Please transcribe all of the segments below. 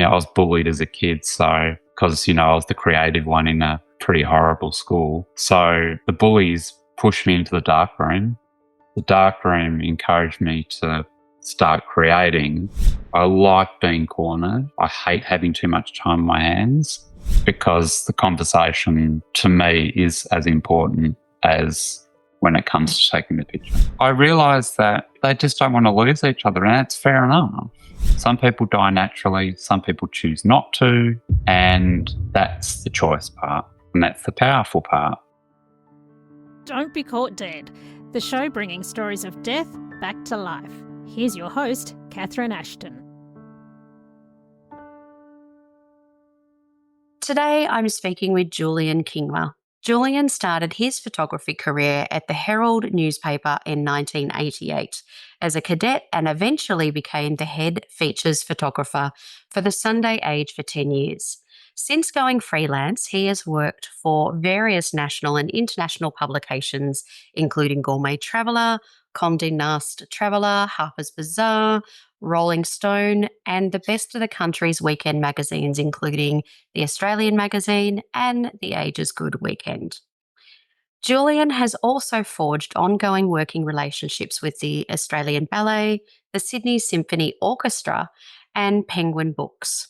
I was bullied as a kid, so because, I was the creative one in a pretty horrible school. So the bullies pushed me into the dark room. The dark room encouraged me to start creating. I like being cornered. I hate having too much time on my hands because the conversation to me is as important as when it comes to taking the picture. I realised that they just don't want to lose each other, and that's fair enough. Some people die naturally, some people choose not to, and that's the choice part, and that's the powerful part. Don't Be Caught Dead, the show bringing stories of death back to life. Here's your host, Catherine Ashton. Today I'm speaking with Julian Kingma. Julian started his photography career at the Herald newspaper in 1988 as a cadet and eventually became the head features photographer for the Sunday Age for 10 years. Since going freelance, he has worked for various national and international publications, including Gourmet Traveller, Condé Nast Traveller, Harper's Bazaar, Rolling Stone, and the best of the country's weekend magazines, including the Australian Magazine and the Age is Good Weekend. Julian has also forged ongoing working relationships with the Australian Ballet, the Sydney Symphony Orchestra, and Penguin Books.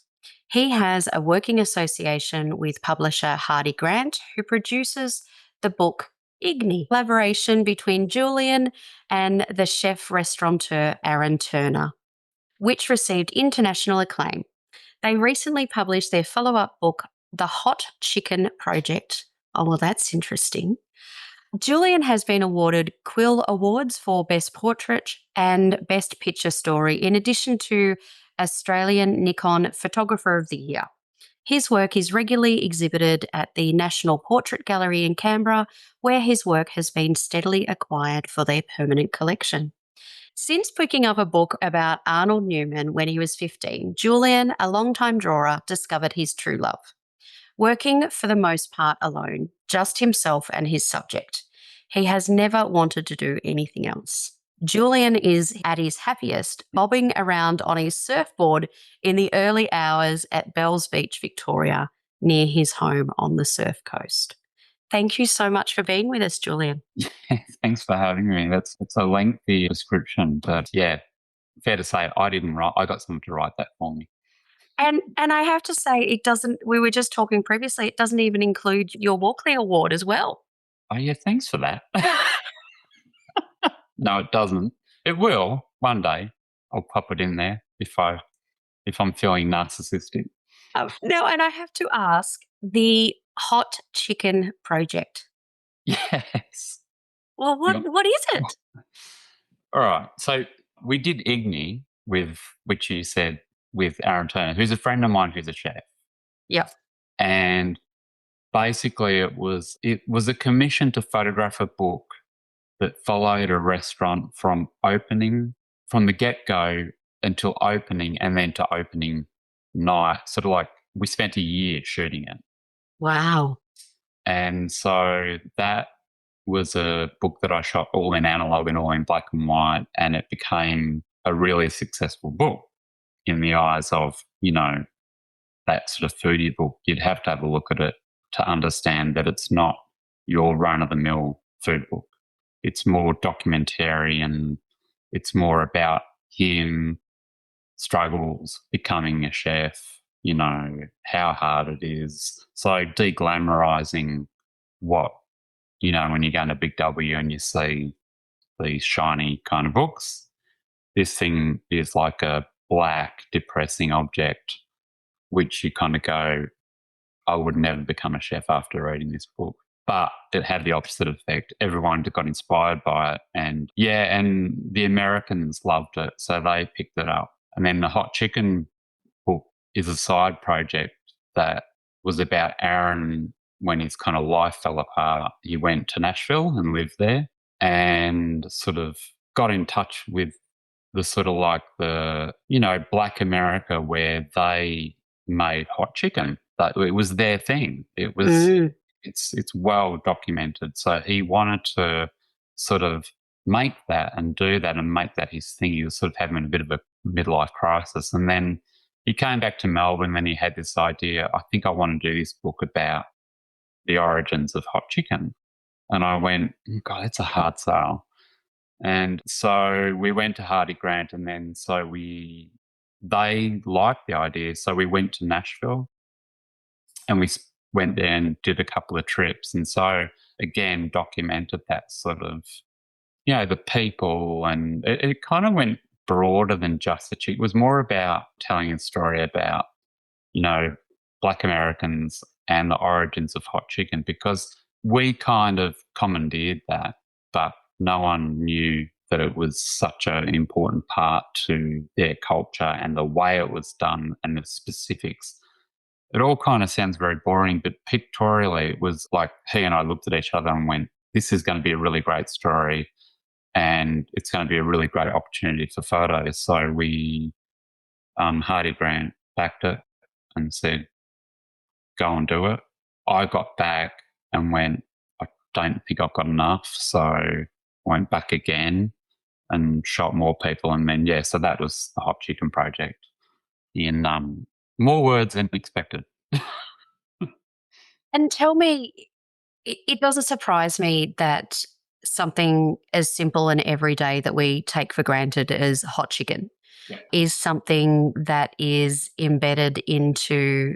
He has a working association with publisher Hardy Grant, who produces the book Igni, collaboration between Julian and the chef restaurateur Aaron Turner, which received international acclaim. They recently published their follow-up book, The Hot Chicken Project. Oh, well, that's interesting. Julian has been awarded Quill Awards for Best Portrait and Best Picture Story, in addition to Australian Nikon Photographer of the Year. His work is regularly exhibited at the National Portrait Gallery in Canberra, where his work has been steadily acquired for their permanent collection. Since picking up a book about Arnold Newman when he was 15, Julian, a longtime drawer, discovered his true love. Working for the most part alone, just himself and his subject. He has never wanted to do anything else. Julian is at his happiest, bobbing around on his surfboard in the early hours at Bells Beach, Victoria, near his home on the surf coast. Thank you so much for being with us, Julian. Thanks for having me. It's a lengthy description, but yeah, fair to say I didn't write. I got someone to write that for me. And I have to say, it doesn't. We were just talking previously. It doesn't even include your Walkley Award as well. Oh yeah, thanks for that. No, it doesn't. It will one day. I'll pop it in there if I'm feeling narcissistic. Now, and I have to ask, the Hot Chicken Project. Yes. Well, what is it? All right. So we did Igni which you said, with Aaron Turner, who's a friend of mine who's a chef. Yep. And basically it was a commission to photograph a book that followed a restaurant from the get-go until opening, and then to opening night. Sort of like we spent a year shooting it. Wow. And so that was a book that I shot all in analog and all in black and white, and it became a really successful book in the eyes of, that sort of foodie book. You'd have to have a look at it to understand that it's not your run-of-the-mill food book. It's more documentary, and it's more about him struggles becoming a chef, how hard it is. So de-glamorizing what, when you go into Big W and you see these shiny kind of books, this thing is like a black, depressing object, which you kind of go, I would never become a chef after reading this book. But it had the opposite effect. Everyone got inspired by it. And the Americans loved it, so they picked it up. And then the Hot Chicken book is a side project that was about Aaron when his kind of life fell apart. He went to Nashville and lived there and sort of got in touch with the sort of like the, Black America, where they made hot chicken. But it was their thing. It was... It's well documented. So he wanted to sort of make that and do that and make that his thing. He was sort of having a bit of a midlife crisis. And then he came back to Melbourne and he had this idea, I think I want to do this book about the origins of hot chicken. And I went, God, that's a hard sell. And so we went to Hardy Grant, and then they liked the idea. So we went to Nashville and we went there and did a couple of trips. And so again, documented that sort of, the people, and it kind of went broader than just the chicken. It was more about telling a story about, Black Americans and the origins of hot chicken, because we kind of commandeered that, but no one knew that it was such an important part to their culture and the way it was done and the specifics. It all kind of sounds very boring, but pictorially it was like he and I looked at each other and went, this is going to be a really great story and it's going to be a really great opportunity for photos. So we, Hardy Grant backed it and said, go and do it. I got back and went, I don't think I've got enough. So went back again and shot more people. And then, so that was the Hot Chicken Project in more words than expected. And tell me, it doesn't surprise me that something as simple and everyday that we take for granted as hot chicken is something that is embedded into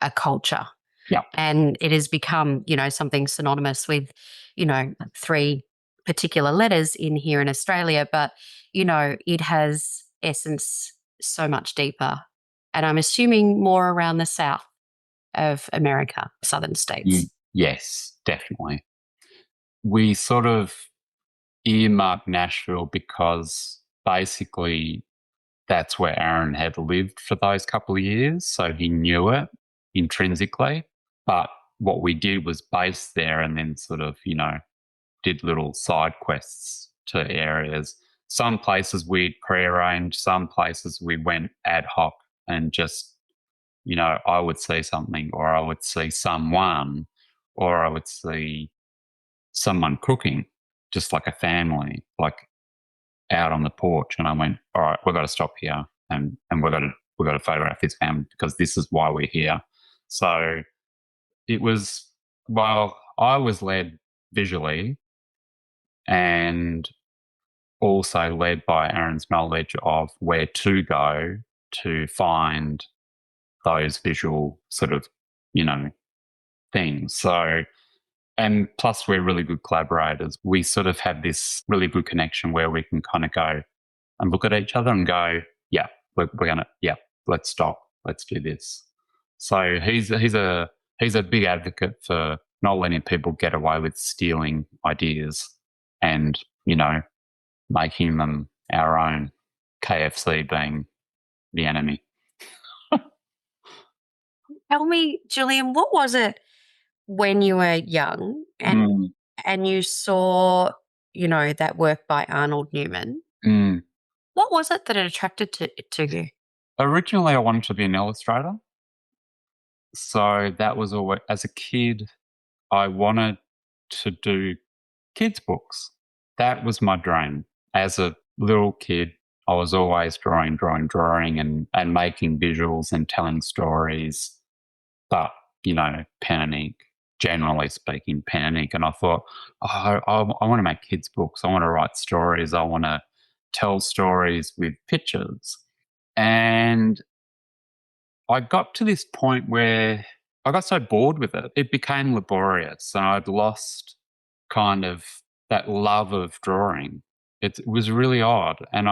a culture. Yeah. And it has become, something synonymous with, 3 particular letters in here in Australia, but, it has essence so much deeper. And I'm assuming more around the south of America, southern states. Yes, definitely. We sort of earmarked Nashville because basically that's where Aaron had lived for those couple of years. So he knew it intrinsically. But what we did was base there and then sort of, did little side quests to areas. Some places we'd prearranged, some places we went ad hoc and just, I would see something, or I would see someone, or I would see someone cooking, just like a family, like out on the porch. And I went, all right, we've got to stop here and we've got to photograph this family because this is why we're here. So it was, I was led visually and also led by Aaron's knowledge of where to go to find those visual sort of, things. So, and plus we're really good collaborators. We sort of have this really good connection where we can kind of go and look at each other and go, yeah, we're going to, let's stop. Let's do this. So he's a big advocate for not letting people get away with stealing ideas and, making them our own, KFC being the enemy. Tell me, Julian, what was it when you were young and you saw, that work by Arnold Newman? What was it that it attracted to you? Originally, I wanted to be an illustrator. So that was always, as a kid, I wanted to do kids' books. That was my dream. As a little kid, I was always drawing and making visuals and telling stories. But, pen and ink, generally speaking, pen and ink. And I thought, I want to make kids' books. I want to write stories. I want to tell stories with pictures. And I got to this point where I got so bored with it. It became laborious and I'd lost kind of that love of drawing. It was really odd. And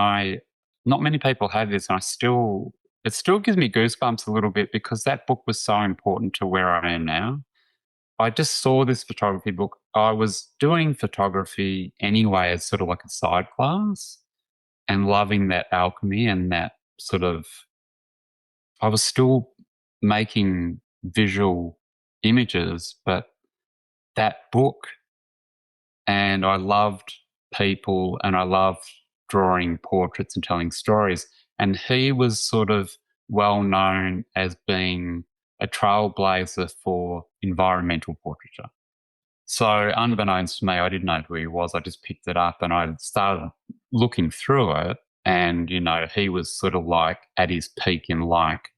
not many people have this, and it still gives me goosebumps a little bit because that book was so important to where I am now. I just saw this photography book. I was doing photography anyway as sort of like a side class and loving that alchemy and that sort of, I was still making visual images, but that book, and I loved people and I loved drawing portraits and telling stories. And he was sort of well known as being a trailblazer for environmental portraiture. So unbeknownst to me, I didn't know who he was. I just picked it up and I started looking through it And, he was sort of like at his peak in like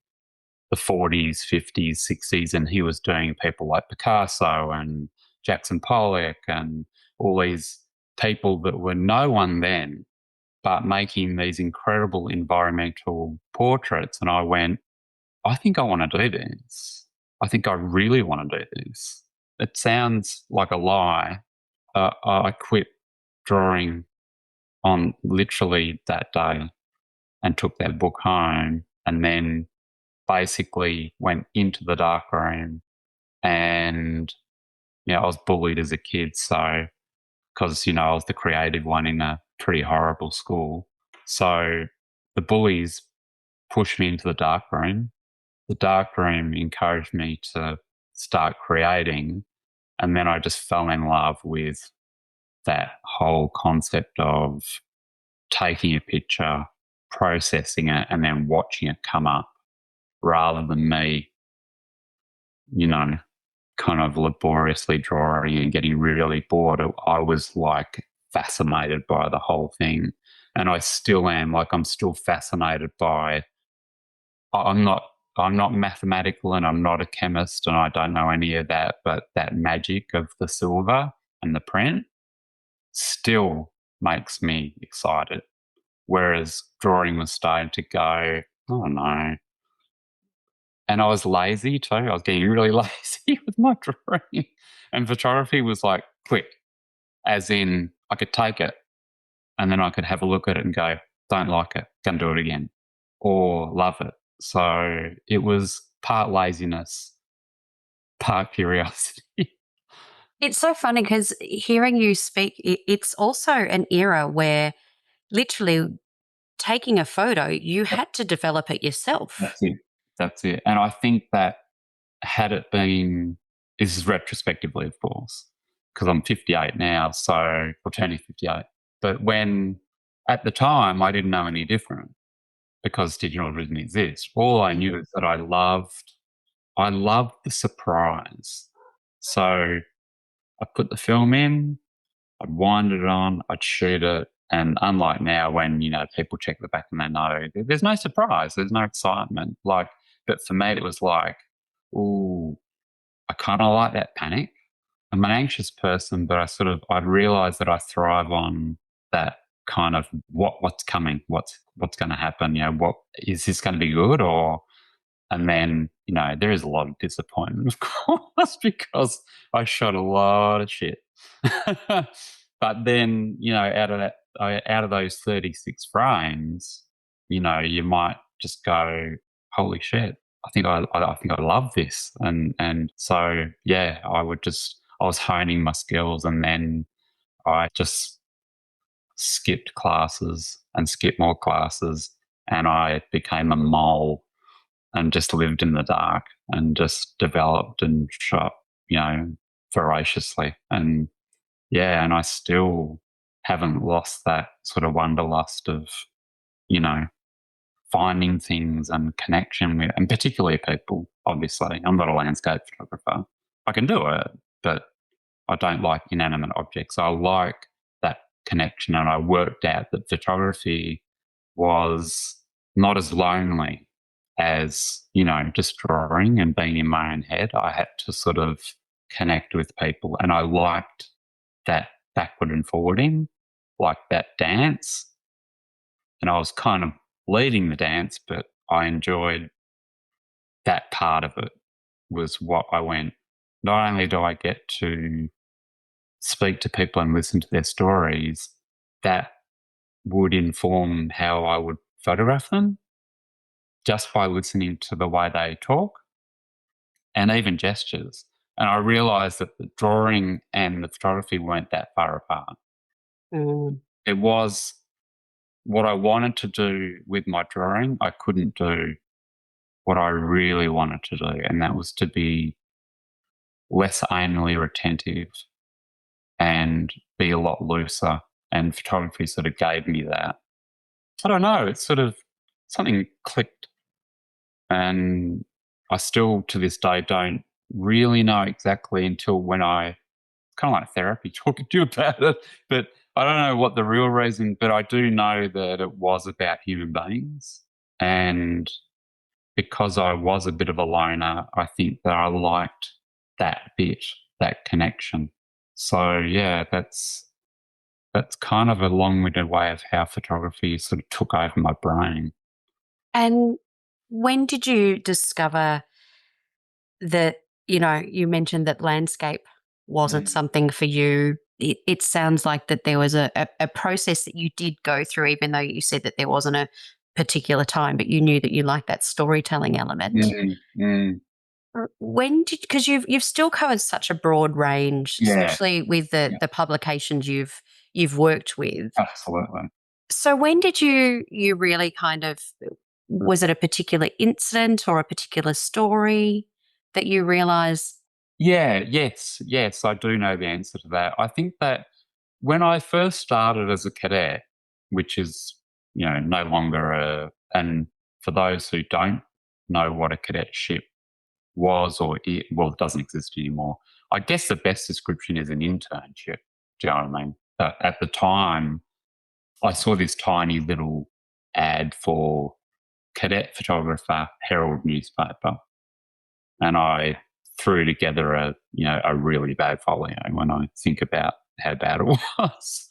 the 40s, 50s, 60s, and he was doing people like Picasso and Jackson Pollock and all these people that were no one then, but making these incredible environmental portraits. And I went, I think I want to do this. I think I really want to do this. It sounds like a lie. I quit drawing on literally that day and took that book home, and then basically went into the dark room. And I was bullied as a kid, so because I was the creative one in a pretty horrible school. So the bullies pushed me into the dark room. The dark room encouraged me to start creating, and then I just fell in love with that whole concept of taking a picture, processing it, and then watching it come up, rather than me, kind of laboriously drawing and getting really bored. I was like fascinated by the whole thing. And I still am. Like, I'm still fascinated by, I'm not I'm not mathematical and I'm not a chemist and I don't know any of that, but that magic of the silver and the print still makes me excited. Whereas drawing was starting to go, oh no. And I was lazy too. I was getting really lazy with my drawing. And photography was like quick, as in I could take it and then I could have a look at it and go, don't like it, gonna do it again, or love it. So it was part laziness, part curiosity. It's so funny because hearing you speak, it's also an era where literally taking a photo, you had to develop it yourself. That's it. That's it. And I think that had it been, this is retrospectively, of course, because I'm 58 now, so I'm turning 58. But when, at the time, I didn't know any different because digital didn't exist. All I knew is that I loved the surprise. So I put the film in, I'd wind it on, I'd shoot it. And unlike now when, people check the back and they know, there's no surprise, there's no excitement. Like, but for me, it was like, ooh, I kind of like that panic. I'm an anxious person, but I'd realized that I thrive on that kind of what's coming, what's going to happen. What is this going to be good, or and then there is a lot of disappointment, of course, because I shot a lot of shit. But then out of those 36 frames, you might just go, holy shit. I think I love this, and so yeah, I was honing my skills, and then I just skipped classes and skipped more classes, and I became a mole and just lived in the dark and just developed and shot, voraciously, and yeah, and I still haven't lost that sort of wanderlust of you know finding things and connection with, and particularly people, obviously. I'm not a landscape photographer. I can do it, but I don't like inanimate objects. I like that connection. And I worked out that photography was not as lonely as, just drawing and being in my own head. I had to sort of connect with people. And I liked that backward and forwarding, like that dance. And I was kind of leading the dance, but I enjoyed that part of it. Was what I went, not only do I get to speak to people and listen to their stories, that would inform how I would photograph them just by listening to the way they talk and even gestures. And I realized that the drawing and the photography weren't that far apart. Mm. It was what I wanted to do with my drawing, I couldn't do what I really wanted to do, and that was to be less anally retentive and be a lot looser. And photography sort of gave me that. I don't know, it's sort of something clicked. And I still to this day don't really know exactly until when I kind of like therapy talking to you about it. But I don't know what the real reason, but I do know that it was about human beings. And because I was a bit of a loner, I think that I liked that bit, that connection. So yeah, that's kind of a long-winded way of how photography sort of took over my brain. And when did you discover that, you mentioned that landscape wasn't something for you? It sounds like that there was a process that you did go through, even though you said that there wasn't a particular time, but you knew that you liked that storytelling element. Mm, mm, When did, because you've still covered such a broad range, yeah, especially with yeah, the publications you've worked with. absolutely. So when did you really kind of, was it a particular incident or a particular story that you realized? Yeah, yes, I do know the answer to that. I think that when I first started as a cadet, which is, no longer and for those who don't know what a cadetship was well, it doesn't exist anymore. I guess the best description is an internship. Do you know what I mean? But at the time, I saw this tiny little ad for cadet photographer, Herald newspaper, and I threw together a really bad folio when I think about how bad it was.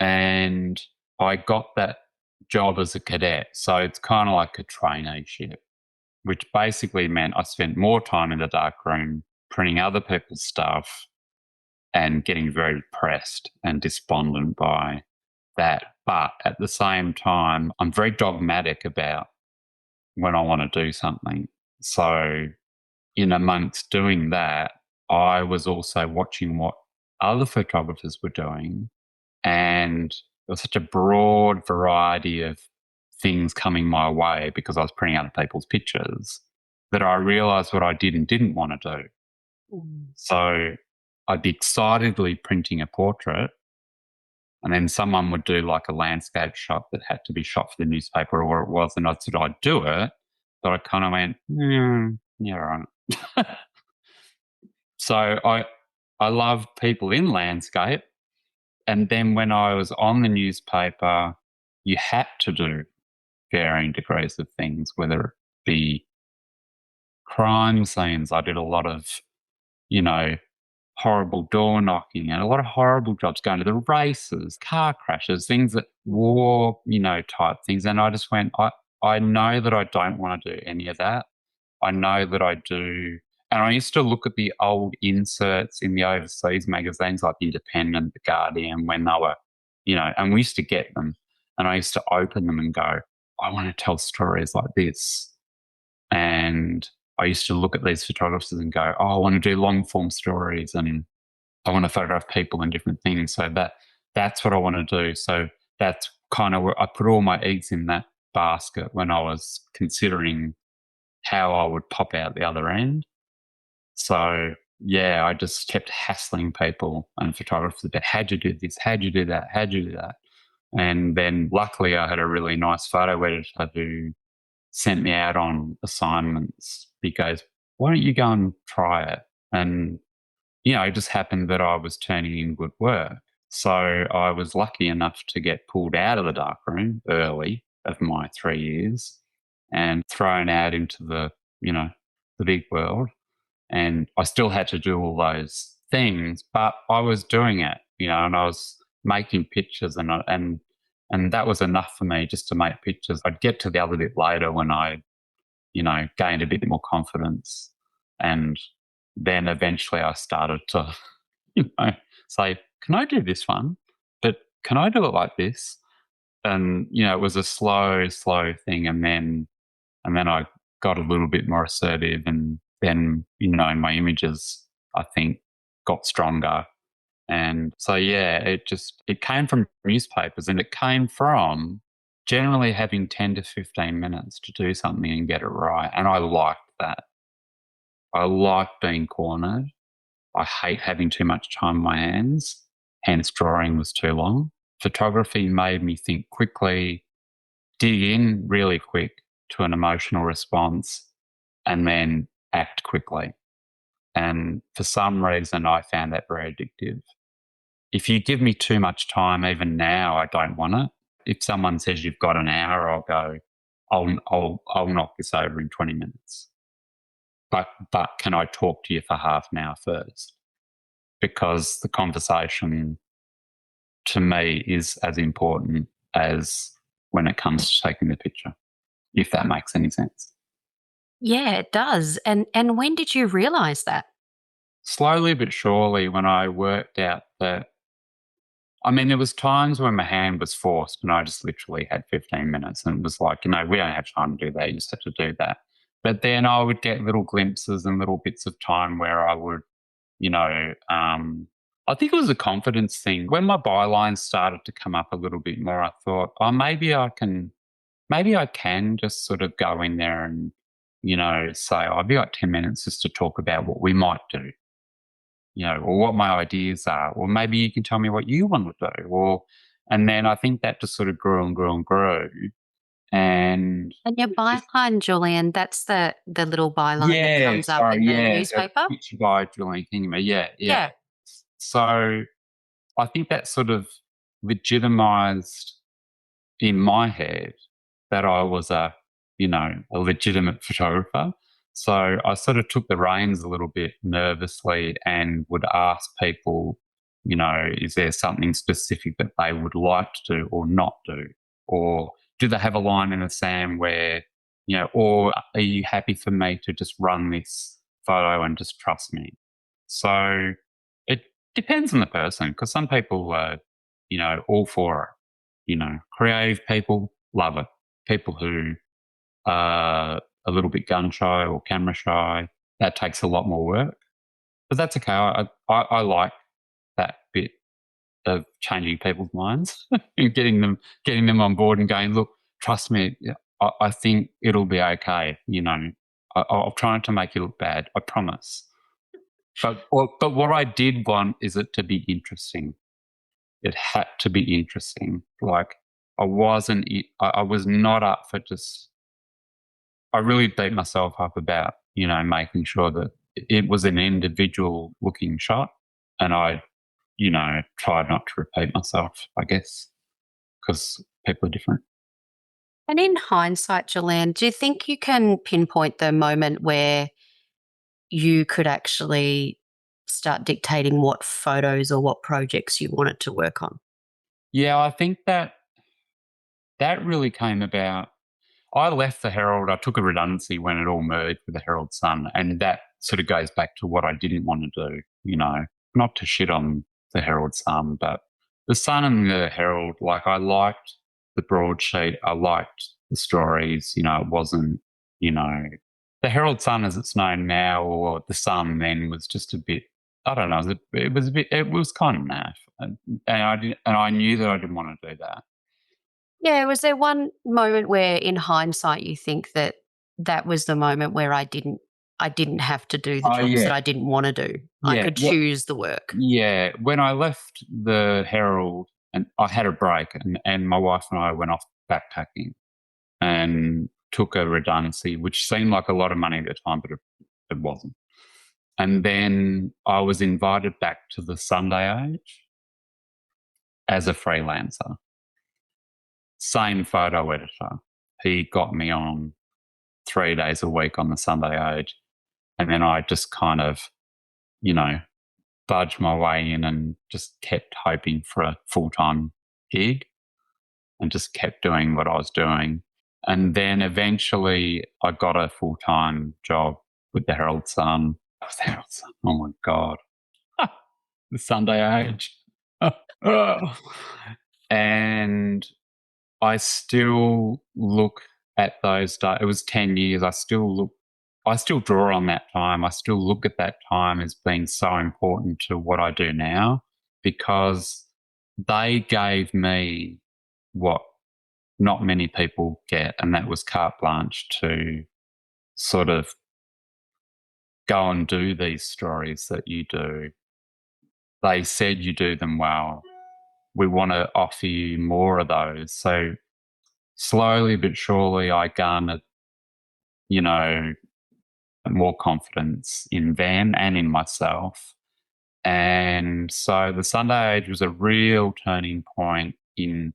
And I got that job as a cadet. So it's kind of like a traineeship, which basically meant I spent more time in the dark room printing other people's stuff and getting very depressed and despondent by that. But at the same time, I'm very dogmatic about when I want to do something. So in amongst doing that, I was also watching what other photographers were doing. And there was such a broad variety of things coming my way because I was printing out people's pictures that I realized what I did and didn't want to do. Mm. So I'd be excitedly printing a portrait, and then someone would do like a landscape shot that had to be shot for the newspaper or what it was. And I said, I'd do it. But I kind of went, yeah, right. So I love people in landscape. And then when I was on the newspaper, you had to do varying degrees of things, whether it be crime scenes. I did a lot of, you know, horrible door knocking and a lot of horrible jobs going to the races, car crashes, things that war, type things. And I just went, I know that I don't want to do any of that. I know that I do. And I used to look at the old inserts in the overseas magazines like The Independent, The Guardian, when they were, and we used to get them. And I used to open them and go, I want to tell stories like this. And I used to look at these photographers and go, oh, I want to do long form stories and I want to photograph people and different things. So that's what I want to do. So that's kind of where I put all my eggs in that basket when I was considering how I would pop out the other end. So yeah, I just kept hassling people and photographers about how'd you do this, how'd you do that, how'd you do that. And then luckily I had a really nice photo editor who sent me out on assignments. He goes, why don't you go and try it? And, it just happened that I was turning in good work. So I was lucky enough to get pulled out of the darkroom early of my 3 years and thrown out into the big world. And I still had to do all those things, but I was doing it, and I was making pictures and that was enough for me just to make pictures. I'd get to the other bit later when I, gained a bit more confidence. And then eventually I started to, say, can I do this one? But can I do it like this? And, it was a slow thing. And then I got a little bit more assertive and then, my images, I think, got stronger. And so, yeah, it came from newspapers and it came from generally having 10 to 15 minutes to do something and get it right. And I liked that. I like being cornered. I hate having too much time on my hands. Hence, drawing was too long. Photography made me think quickly, dig in really quick to an emotional response, and then act quickly. And for some reason, I found that very addictive. if you give me too much time, even now, I don't want it. If someone says you've got an hour, I'll go, I'll knock this over in 20 minutes. But can I talk to you for half an hour first? Because the conversation to me is as important as when it comes to taking the picture, if that makes any sense. Yeah, it does. And when did you realise that? Slowly but surely, when I worked out that, I mean, there was times when my hand was forced and I just literally had 15 minutes and it was like, we don't have time to do that. You just have to do that. But then I would get little glimpses and little bits of time where I would, I think it was a confidence thing. When my bylines started to come up a little bit more, I thought, oh, maybe I can just sort of go in there and, say, oh, I've got 10 minutes just to talk about what we might do, or what my ideas are, or maybe you can tell me what you want to do, and then I think that just sort of grew and grew and grew. And your byline, Julian, that's the little byline that yeah, comes up sorry, in the yeah, a newspaper? picture by Julian Kingma, yeah. Yeah. So I think that sort of legitimised in my head that I was a legitimate photographer. So I sort of took the reins a little bit nervously and would ask people, is there something specific that they would like to do or not do? Or do they have a line in the sand where, or are you happy for me to just run this photo and just trust me? So it depends on the person, because some people are, all for it. Creative people love it. People who are a little bit gun shy or camera shy, that takes a lot more work. But that's okay. I like that bit of changing people's minds and getting them on board and going, look, trust me, I think it'll be okay. I'll try not to make you look bad. I promise. But what I did want is it to be interesting. It had to be interesting. Like I was not up for just, I really beat myself up about, making sure that it was an individual looking shot. And I, tried not to repeat myself, I guess, because people are different. And in hindsight, Julian, do you think you can pinpoint the moment where you could actually start dictating what photos or what projects you wanted to work on? Yeah, I think that really came about. I left the Herald. I took a redundancy when it all merged with the Herald Sun, and that sort of goes back to what I didn't want to do. Not to shit on the Herald Sun, but the Sun and the Herald. Like I liked the broadsheet. I liked the stories. It wasn't. The Herald Sun, as it's known now, or the Sun then, was just a bit. I don't know. It was a bit. It was kind of naff, and I knew that I didn't want to do that. Yeah, was there one moment where in hindsight you think that that was the moment where I didn't have to do the jobs that I didn't want to do? I could choose the work. Yeah. When I left the Herald, and I had a break, and my wife and I went off backpacking and took a redundancy, which seemed like a lot of money at the time, but it wasn't. And then I was invited back to the Sunday Age as a freelancer. Same photo editor. He got me on 3 days a week on the Sunday Age. And then I just kind of, budged my way in and just kept hoping for a full-time gig and just kept doing what I was doing. And then eventually I got a full-time job with the Herald Sun. The Herald Sun. Oh my God. The Sunday Age. And I still look at those days. It was 10 years. I still draw on that time. I still look at that time as being so important to what I do now, because they gave me what not many people get, and that was carte blanche to sort of go and do these stories that you do. They said you do them well. We want to offer you more of those. So slowly but surely I garnered, more confidence in them and in myself. And so the Sunday Age was a real turning point in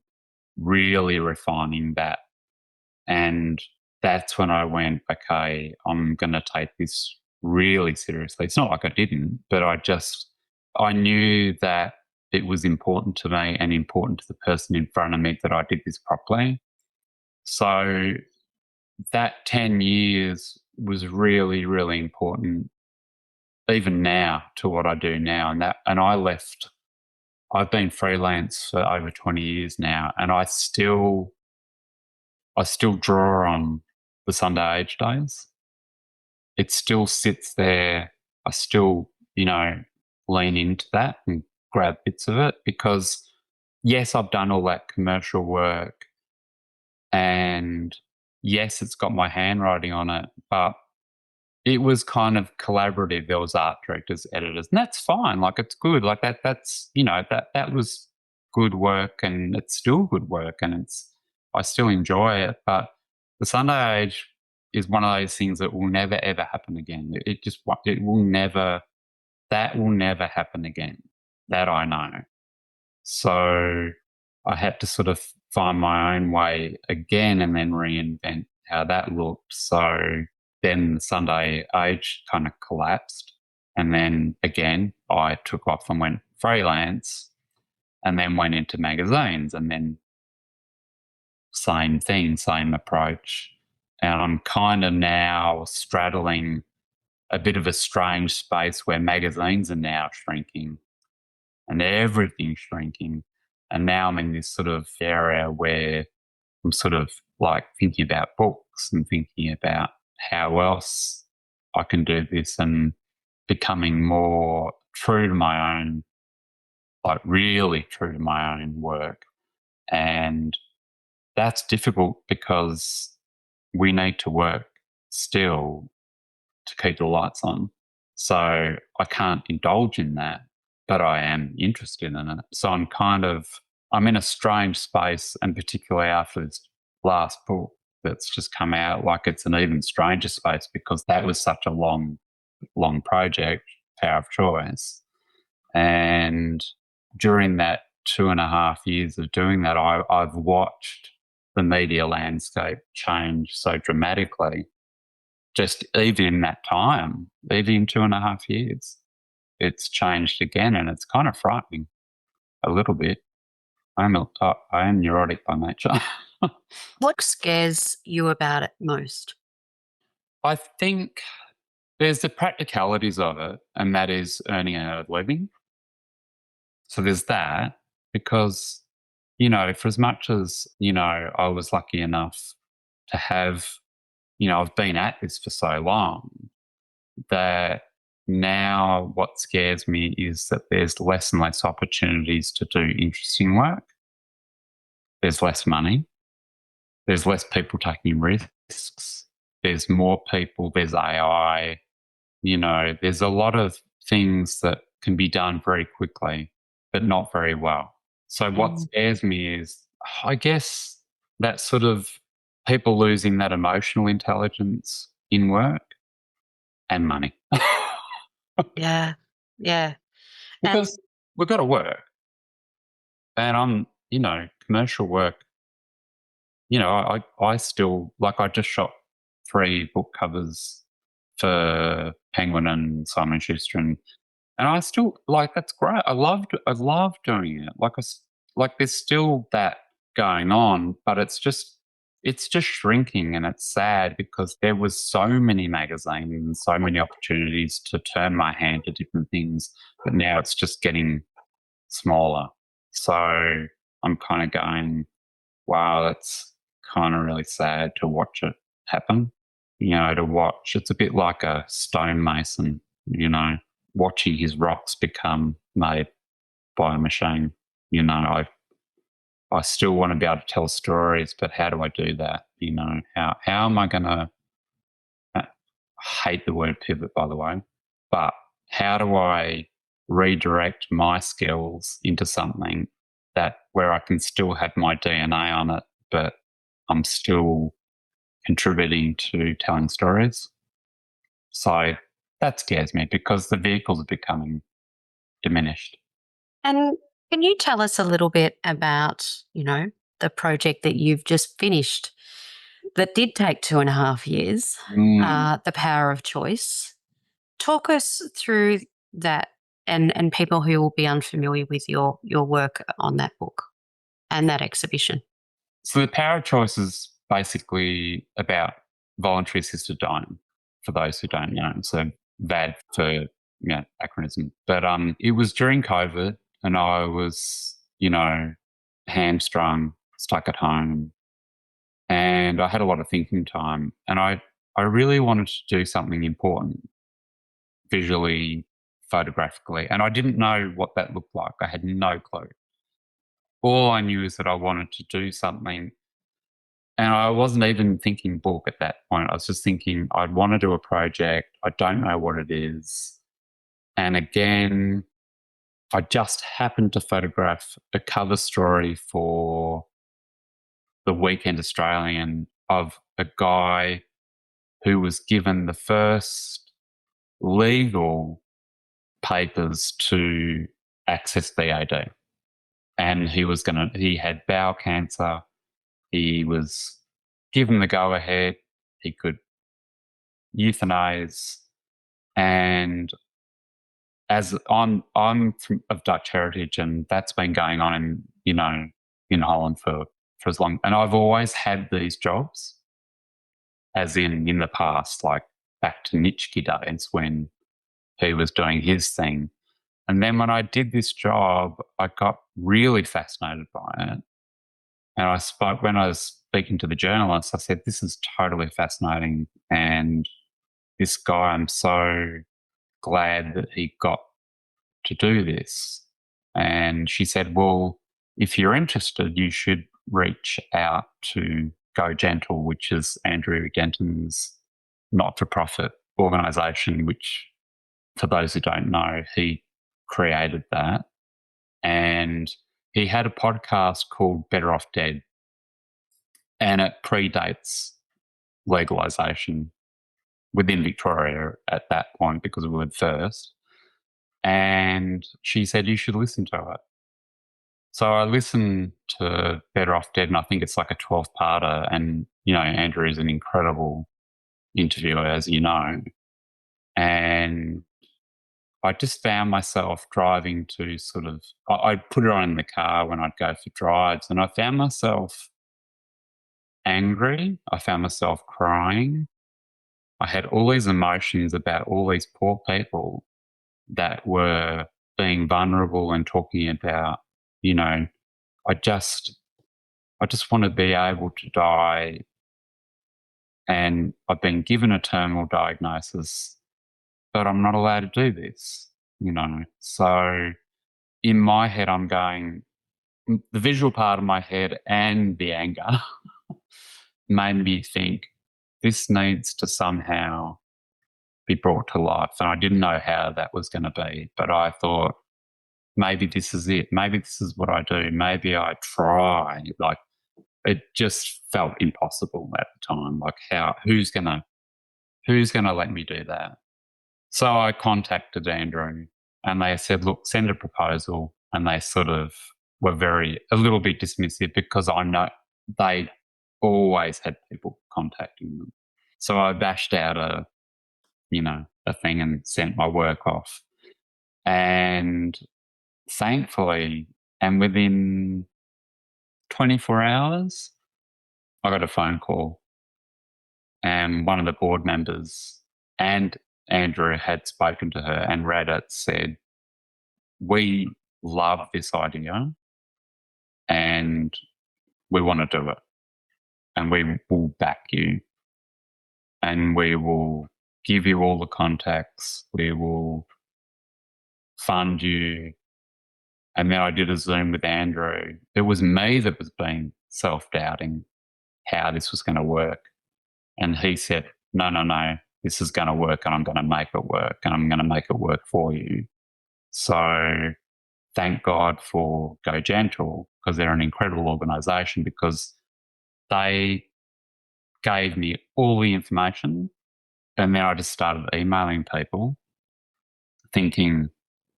really refining that. And that's when I went, okay, I'm going to take this really seriously. It's not like I didn't, but I knew that it was important to me and important to the person in front of me that I did this properly. So that 10 years was really, really important, even now, to what I do now. And I've been freelance for over 20 years now, and I still draw on the Sunday Age days. It still sits there. I still, lean into that and grab bits of it because, yes, I've done all that commercial work, and yes, it's got my handwriting on it, but it was kind of collaborative. There was art directors, editors, and that's fine. Like, it's good. Like that's that was good work, and it's still good work, and I still enjoy it. But the Sunday Age is one of those things that will never ever happen again. It will never, that will never happen again. That I know. So I had to sort of find my own way again and then reinvent how that looked. So then the Sunday Age kind of collapsed. And then again, I took off and went freelance and then went into magazines, and then same thing, same approach. And I'm kind of now straddling a bit of a strange space where magazines are now shrinking and everything's shrinking. And now I'm in this sort of area where I'm sort of like thinking about books and thinking about how else I can do this, and becoming more true to my own, like really true to my own work. And that's difficult because we need to work still to keep the lights on. So I can't indulge in that, but I am interested in it. So I'm in a strange space, and particularly after this last book that's just come out, like it's an even stranger space because that was such a long project, Power of Choice. And during that 2.5 years of doing that, I've watched the media landscape change so dramatically. Just even in that time, even in 2.5 years, it's changed again, and it's kind of frightening a little bit. I am neurotic by nature. What scares you about it most? I think there's the practicalities of it, and that is earning a living. So there's that, because, for as much as, I was lucky enough to have, I've been at this for so long that now what scares me is that there's less and less opportunities to do interesting work. There's less money. There's less people taking risks. There's more people. There's AI. There's a lot of things that can be done very quickly, but not very well. So what scares me is, I guess, that sort of people losing that emotional intelligence in work and money. Yeah. Yeah. And Because we've got to work. And commercial work, I still, like, I just shot 3 book covers for Penguin and Simon Schuster, and I still, like, that's great. I love doing it. Like there's still that going on, but it's just shrinking, and it's sad because there was so many magazines and so many opportunities to turn my hand to different things, but now it's just getting smaller. So I'm kind of going, wow, that's kind of really sad to watch it happen. To watch, it's a bit like a stonemason, watching his rocks become made by a machine. I still want to be able to tell stories, but how do I do that? How am I going to, I hate the word pivot, by the way, but how do I redirect my skills into something that where I can still have my DNA on it, but I'm still contributing to telling stories? So that scares me because the vehicles are becoming diminished. And can you tell us a little bit about, the project that you've just finished that did take 2.5 years, The Power of Choice? Talk us through that and people who will be unfamiliar with your work on that book and that exhibition. So the Power of Choice is basically about voluntary assisted dying, for those who don't know. So VAD for acronym. But it was during COVID and I was, hamstrung, stuck at home, and I had a lot of thinking time. And I really wanted to do something important visually, photographically. And I didn't know what that looked like. I had no clue. All I knew is that I wanted to do something. And I wasn't even thinking book at that point. I was just thinking I'd want to do a project. I don't know what it is. And again, I just happened to photograph a cover story for the Weekend Australian of a guy who was given the first legal papers to access VAD. And he had bowel cancer. He was given the go ahead. He could euthanize. And as I'm of Dutch heritage, and that's been going on in Holland for as long. And I've always had these jobs, as in the past, like back to Nitschke days when he was doing his thing. And then when I did this job, I got really fascinated by it. And when I was speaking to the journalist, I said, this is totally fascinating. And this guy, I'm so glad that he got to do this. And she said, well, if you're interested, you should reach out to Go Gentle, which is Andrew Denton's not-for-profit organisation, which, for those who don't know, he created that. And he had a podcast called Better Off Dead, and it predates legalisation within Victoria at that point because we were first. And she said, you should listen to it. So I listened to Better Off Dead, and I think it's like a 12-parter. And, Andrew is an incredible interviewer, as you know. And I just found myself driving to I'd put it on in the car when I'd go for drives, and I found myself angry. I found myself crying. I had all these emotions about all these poor people that were being vulnerable and talking about, I just want to be able to die, and I've been given a terminal diagnosis, but I'm not allowed to do this, So in my head, I'm going, the visual part of my head and the anger made me think this needs to somehow be brought to life. And I didn't know how that was going to be, but I thought, maybe this is it. Maybe this is what I do. Maybe I try. Like, it just felt impossible at the time. Like, who's gonna let me do that? So I contacted Andrew, and they said, look, send a proposal. And they sort of were a little bit dismissive, because I know they always had people contacting them. So I bashed out a thing and sent my work off. And thankfully, and within 24 hours, I got a phone call, and one of the board members and Andrew had spoken to her and read it, said, we love this idea and we want to do it, and we will back you, and we will give you all the contacts, we will fund you. And then I did a Zoom with Andrew. It was me that was being self-doubting how this was going to work. And he said, no, this is going to work, and I'm going to make it work, and I'm going to make it work for you. So thank God for Go Gentle, because they're an incredible organisation, because they gave me all the information, and then I just started emailing people thinking,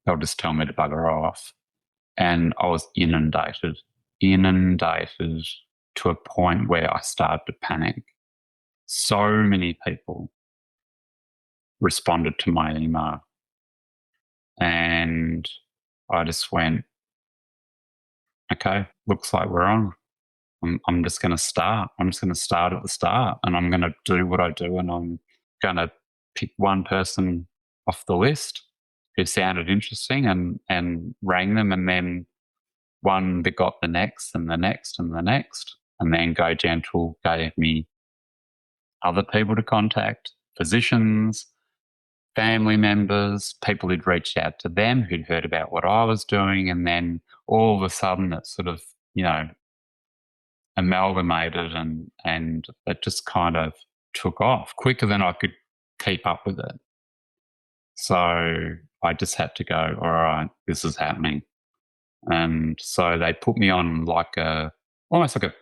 they'll just tell me to bugger off. And I was inundated to a point where I started to panic. So many people responded to my email, and I just went, okay, looks like we're on. I'm just going to start. I'm just going to start at the start, and I'm going to do what I do, and I'm going to pick one person off the list who sounded interesting and rang them, and then one that got the next and the next and the next. And then Go Gentle gave me other people to contact, physicians, family members, people who'd reached out to them, who'd heard about what I was doing. And then all of a sudden it sort of, amalgamated and it just kind of took off quicker than I could keep up with it. So I just had to go, all right, this is happening. And so they put me on almost like a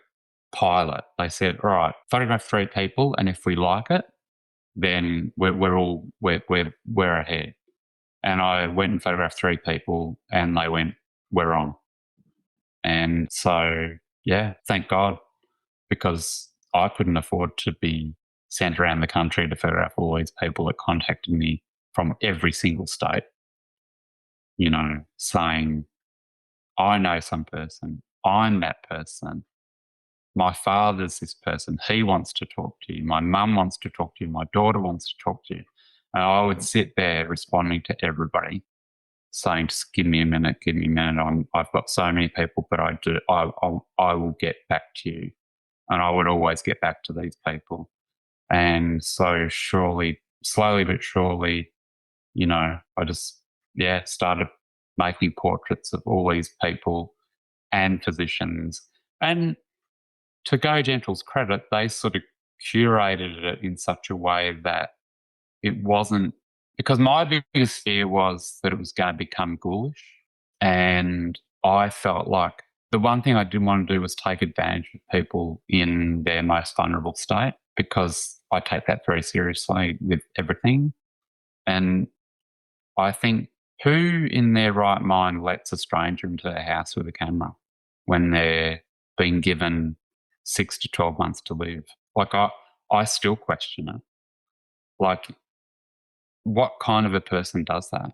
pilot. They said, all right, photograph 3 people, and if we like it, then we're ahead. And I went and photographed 3 people, and they went, we're on. And so, yeah, thank God, because I couldn't afford to be sent around the country to photograph all these people that contacted me from every single state, saying, I know some person, I'm that person. My father's this person. He wants to talk to you. My mum wants to talk to you. My daughter wants to talk to you. And I would sit there responding to everybody, saying, just give me a minute, give me a minute. I've got so many people, but I will get back to you. And I would always get back to these people. And so slowly but surely, I just, started making portraits of all these people and physicians. And to Go Gentle's credit, they sort of curated it in such a way that it wasn't, because my biggest fear was that it was going to become ghoulish. And I felt like the one thing I didn't want to do was take advantage of people in their most vulnerable state, because I take that very seriously with everything. And I think, who in their right mind lets a stranger into their house with a camera when they're being given 6 to 12 months to live? Like, I still question it. Like, what kind of a person does that?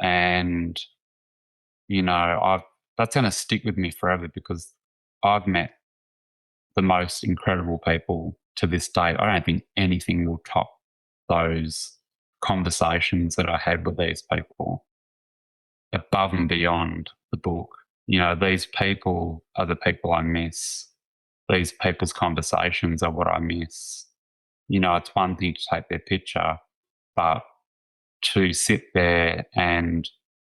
And, that's going to stick with me forever, because I've met the most incredible people to this date. I don't think anything will top those conversations that I had with these people, above and beyond the book. These people are the people I miss. These people's conversations are what I miss. It's one thing to take their picture, but to sit there and,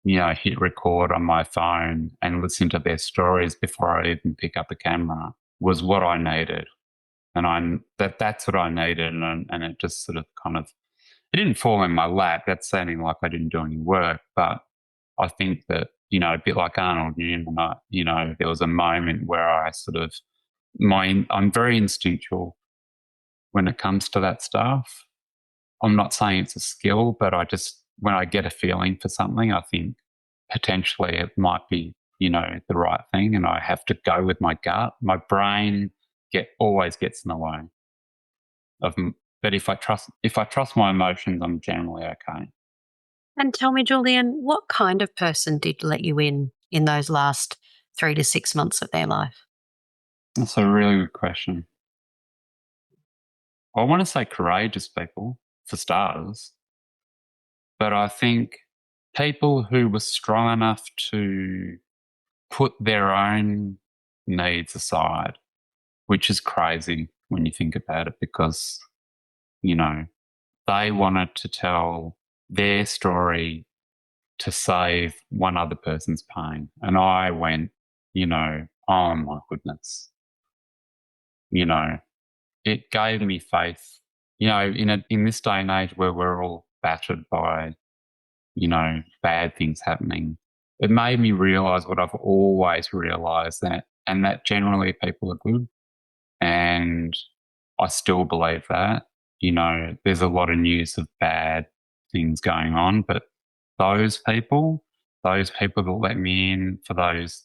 hit record on my phone and listen to their stories before I even pick up a camera was what I needed. And that's what I needed. And it just sort of it didn't fall in my lap. That's sounding like I didn't do any work, but I think that, a bit like Arnold Newman, there was a moment where I I'm very instinctual when it comes to that stuff. I'm not saying it's a skill, but when I get a feeling for something, I think potentially it might be, the right thing, and I have to go with my gut. My brain always gets in the way of, but if I trust my emotions, I'm generally okay. And tell me, Julian, what kind of person did let you in those last 3 to 6 months of their life? That's a really good question. I want to say courageous people, for starters, but I think people who were strong enough to put their own needs aside, which is crazy when you think about it, because, they wanted to tell their story to save one other person's pain. And I went, oh my goodness, it gave me faith, in this day and age where we're all battered by, bad things happening. It made me realize what I've always realized, that generally people are good. And I still believe that. There's a lot of news of bad things going on, but those people that let me in, for those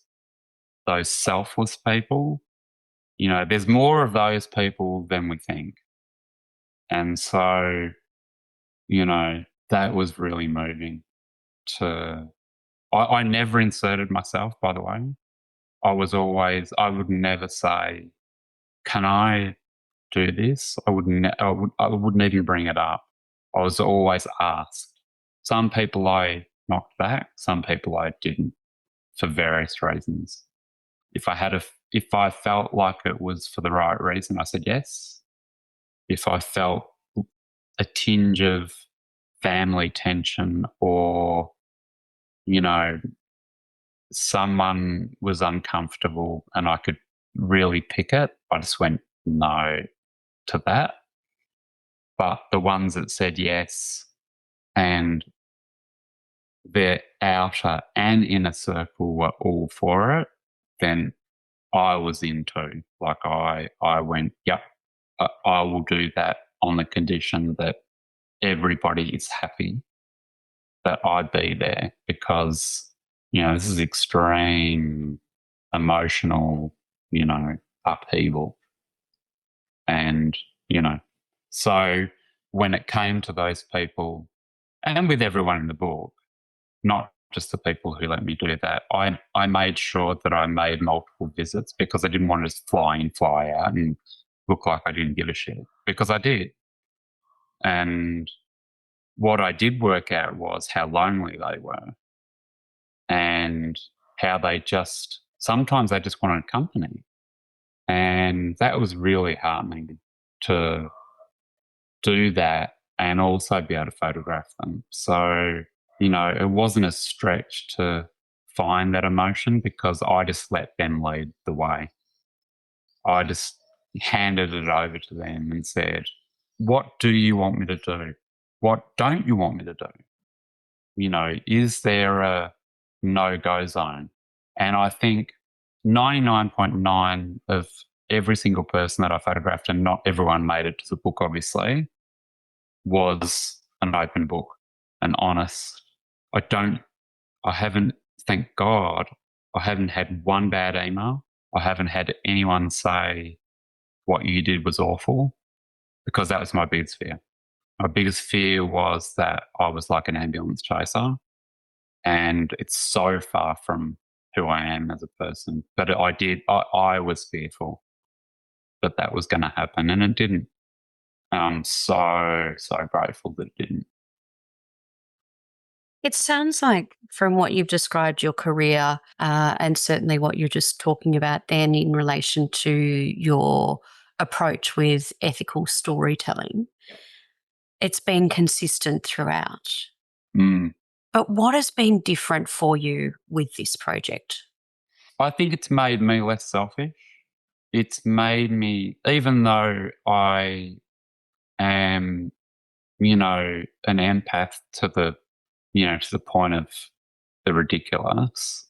selfless people, there's more of those people than we think. And so, that was really moving to, I never inserted myself, by the way. I would never say, can I do this? I wouldn't even bring it up. I was always asked. Some people I knocked back, some people I didn't, for various reasons. If I felt like it was for the right reason, I said yes. If I felt a tinge of family tension, or, someone was uncomfortable and I could really pick it, I just went no to that. But the ones that said yes, and their outer and inner circle were all for it, then I was into. Like, I went, yep, I will do that on the condition that everybody is happy that I be there, because, this is extreme emotional, upheaval. And, so when it came to those people, and with everyone in the book, not just the people who let me do that, I made sure that I made multiple visits, because I didn't want to just fly in, fly out and look like I didn't give a shit, because I did. And what I did work out was how lonely they were, and how sometimes they just wanted company. And that was really heartening to do that and also be able to photograph them. So, it wasn't a stretch to find that emotion, because I just let them lead the way. I just handed it over to them and said, what do you want me to do? What don't you want me to do? Is there a no-go zone? And I think 99.9 of every single person that I photographed, and not everyone made it to the book, obviously, was an open book, and honest. Thank God, I haven't had one bad email. I haven't had anyone say what you did was awful, because that was my biggest fear. My biggest fear was that I was like an ambulance chaser, and it's so far from who I am as a person. But I was fearful that was going to happen, and it didn't. I'm so, so grateful that it didn't. It sounds like, from what you've described, your career, and certainly what you're just talking about then in relation to your approach with ethical storytelling, it's been consistent throughout. Mm. But what has been different for you with this project? I think it's made me less selfish. It's made me, even though I am, an empath to the point of the ridiculous,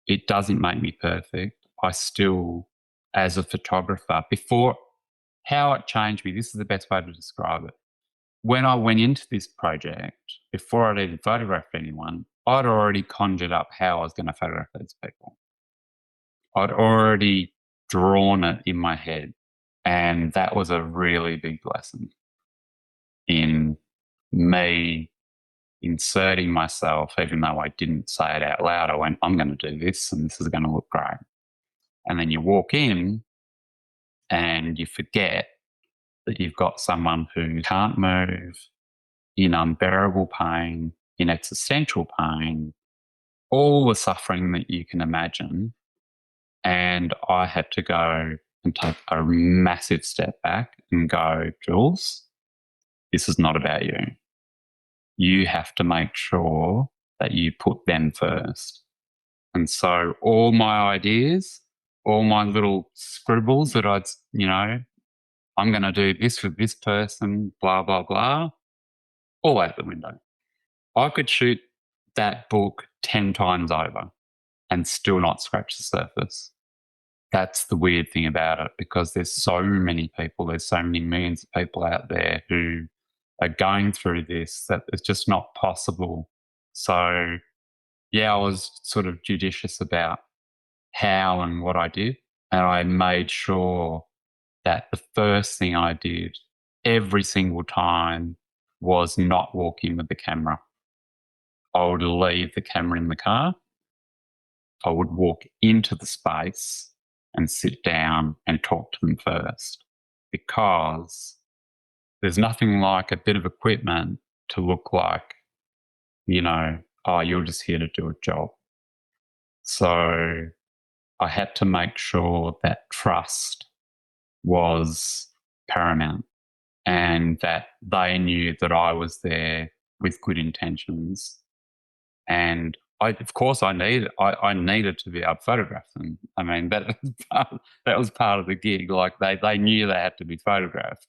it doesn't make me perfect. I still, as a photographer, how it changed me, this is the best way to describe it. When I went into this project, before I'd even photographed anyone, I'd already conjured up how I was going to photograph these people. I'd already drawn it in my head. And that was a really big lesson in me inserting myself, even though I didn't say it out loud. I went, I'm going to do this, and this is going to look great. And then you walk in and you forget that you've got someone who can't move, in unbearable pain, in existential pain, all the suffering that you can imagine. And I had to go and take a massive step back and go, Jules, this is not about you. You have to make sure that you put them first. And so all my ideas, all my little scribbles that I'm going to do this with this person, blah, blah, blah, all out the window. I could shoot that book 10 times over and still not scratch the surface. That's the weird thing about it, because there's so many people, there's so many millions of people out there who are going through this, that it's just not possible So, yeah, I was sort of judicious about how and what I did. And I made sure that the first thing I did every single time was not walk in with the camera. I would leave the camera in the car. I would walk into the space and sit down and talk to them first, because there's nothing like a bit of equipment to look like, oh, you're just here to do a job. So I had to make sure that trust was paramount and that they knew that I was there with good intentions. And of course, I needed to be able to photograph them. I mean, that was part of the gig. Like they knew they had to be photographed,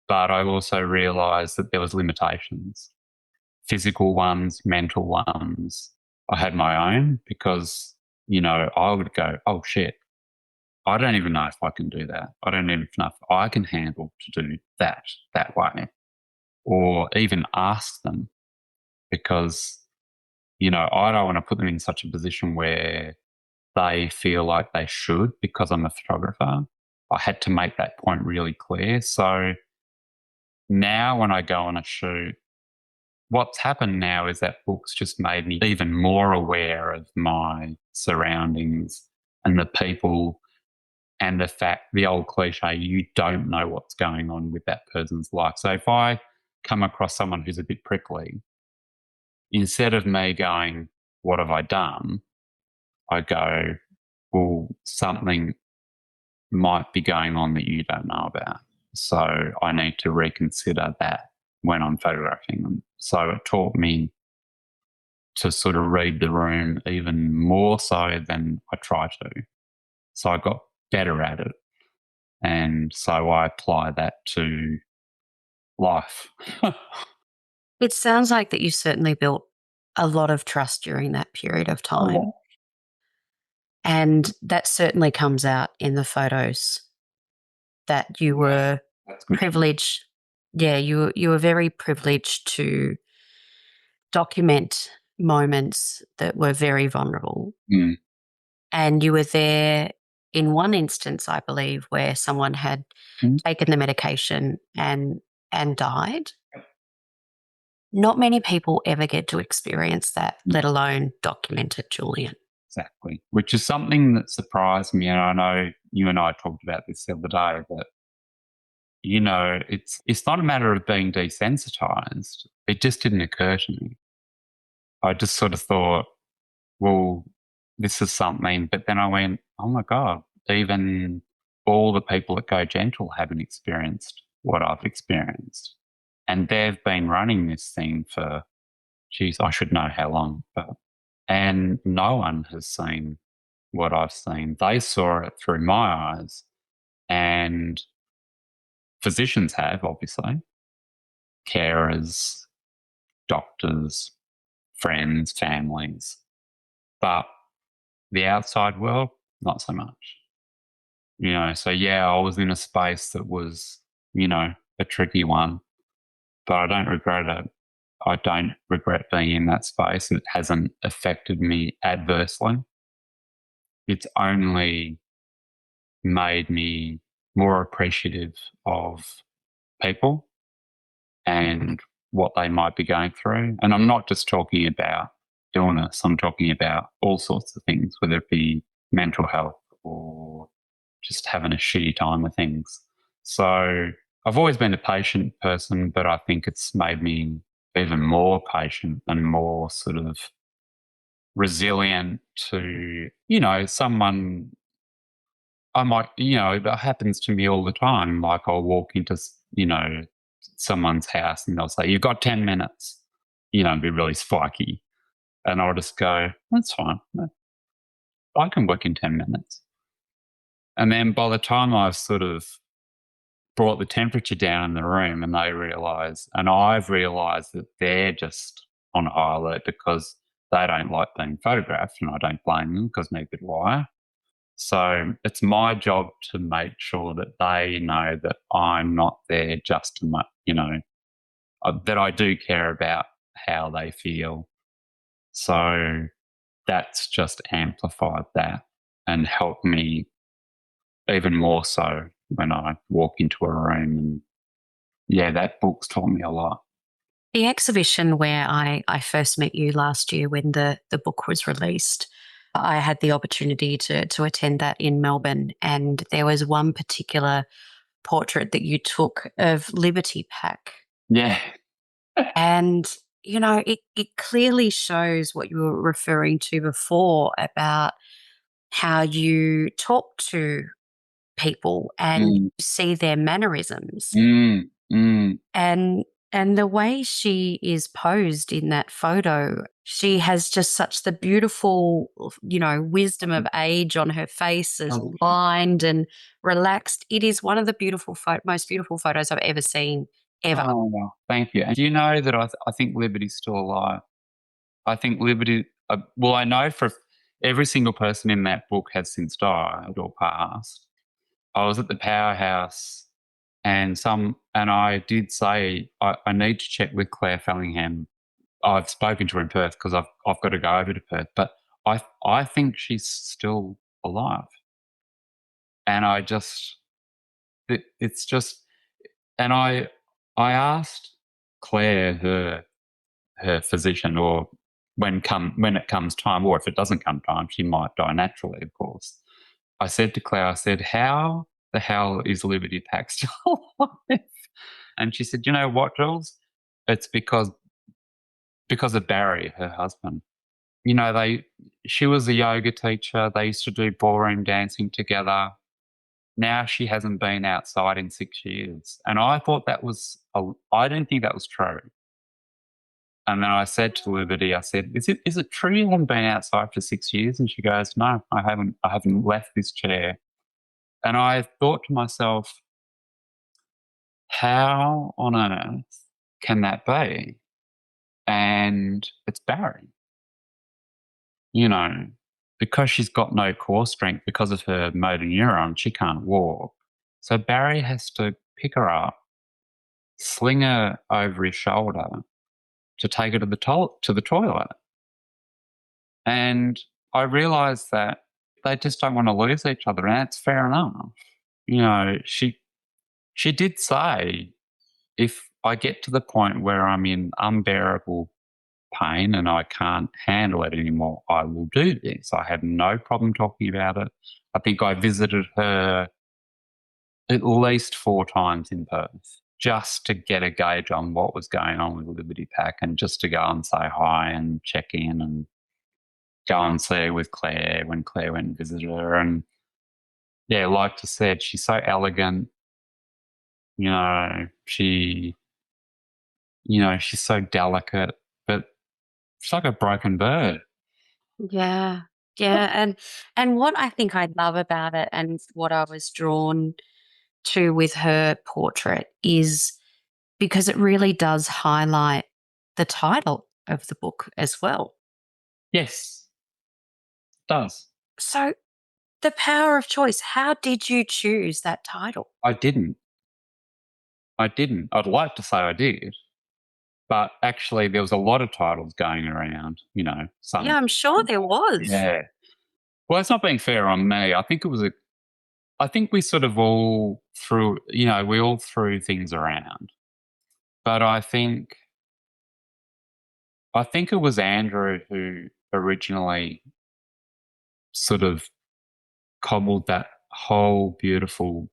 but I also realised that there was limitations, physical ones, mental ones. I had my own because I would go, oh shit, I don't even know if I can do that. I don't even know if I can handle to do that way, or even ask them, because I don't want to put them in such a position where they feel like they should because I'm a photographer. I had to make that point really clear. So now when I go on a shoot, what's happened now is that book's just made me even more aware of my surroundings and the people, and the old cliche, you don't know what's going on with that person's life. So if I come across someone who's a bit prickly, instead of me going, what have I done? I go, well, something might be going on that you don't know about. So I need to reconsider that when I'm photographing them. So it taught me to sort of read the room even more so than I try to. So I got better at it. And so I apply that to life. It sounds like that you certainly built a lot of trust during that period of time. Oh, And that certainly comes out in the photos that you were that's good. privileged. Yeah, you were very privileged to document moments that were very vulnerable. Mm. And you were there in one instance, I believe, where someone had taken the medication and died. Not many people ever get to experience that, let alone document it, Julian. Exactly. Which is something that surprised me. And I know you and I talked about this the other day, that, it's not a matter of being desensitized. It just didn't occur to me. I just sort of thought, well, this is something. But then I went, oh my God, even all the people at Go Gentle haven't experienced what I've experienced. And they've been running this thing for, geez, I should know how long, and no one has seen what I've seen. They saw it through my eyes, and physicians have, obviously, carers, doctors, friends, families, but the outside world, not so much. So yeah, I was in a space that was, a tricky one, but I don't regret it. I don't regret being in that space. It hasn't affected me adversely. It's only made me more appreciative of people and what they might be going through. And I'm not just talking about illness, I'm talking about all sorts of things, whether it be mental health or just having a shitty time with things. So I've always been a patient person, but I think it's made me even more patient and more sort of resilient to, someone I might, it happens to me all the time. Like I'll walk into, someone's house and they'll say, you've got 10 minutes, be really spiky. And I'll just go, that's fine. I can work in 10 minutes. And then by the time I've sort of brought the temperature down in the room and they realise, and I've realised that they're just on high alert because they don't like being photographed, and I don't blame them because neither do I. So it's my job to make sure that they know that I'm not there just to, that I do care about how they feel So that's just amplified that and helped me even more so when I walk into a room. And yeah, that book's taught me a lot. The exhibition where I first met you last year when the book was released, I had the opportunity to attend that in Melbourne, and there was one particular portrait that you took of Liberty Pack. Yeah. And, you know, it clearly shows what you were referring to before about how you talk to people and Mm, see their mannerisms. mm, mm. And the way she is posed in that photo, she has just such the beautiful, you know, wisdom of age on her face, as lined and relaxed. It is one of the most beautiful photos I've ever seen, ever. Oh, well, thank you. And do you know that I think Liberty's still alive? I think Liberty, well, I know for every single person in that book has since died or passed. I was at the powerhouse and I did say, I need to check with Claire Fellingham. I've spoken to her in Perth because I've got to go over to Perth, but I think she's still alive. And it's just, and I asked Claire, her physician, or when it comes time, or if it doesn't come time, she might die naturally, of course. I said to Claire, I said, how the hell is Liberty Pack still alive? And she said, you know what, Jules? It's because of Barry, her husband. You know, she was a yoga teacher. They used to do ballroom dancing together. Now she hasn't been outside in 6 years. And I thought I didn't think that was true. And then I said to Liberty, I said, is it true you haven't been outside for 6 years? And she goes, no, I haven't left this chair. And I thought to myself, how on earth can that be? And it's Barry, you know, because she's got no core strength because of her motor neuron, she can't walk. So Barry has to pick her up, sling her over his shoulder to take her to the toilet. And I realised that they just don't want to lose each other, and that's fair enough. You know, she did say, if I get to the point where I'm in unbearable pain and I can't handle it anymore, I will do this. I have no problem talking about it. I think I visited her at least 4 times in Perth just to get a gauge on what was going on with Liberty Pack, and just to go and say hi and check in and go and see her with Claire when Claire went and visited her. And yeah, like I said, she's so elegant. You know, she's so delicate, but she's like a broken bird. Yeah. Yeah. And what I think I love about it, and what I was drawn to with her portrait, is because it really does highlight the title of the book as well. Yes, it does. So, the power of choice, how did you choose that title? I didn't. I'd like to say I did, but actually there was a lot of titles going around, you know, Yeah, I'm sure there was. yeah. Well, it's not being fair on me. I think we sort of all we all threw things around. But I think it was Andrew who originally sort of cobbled that whole beautiful,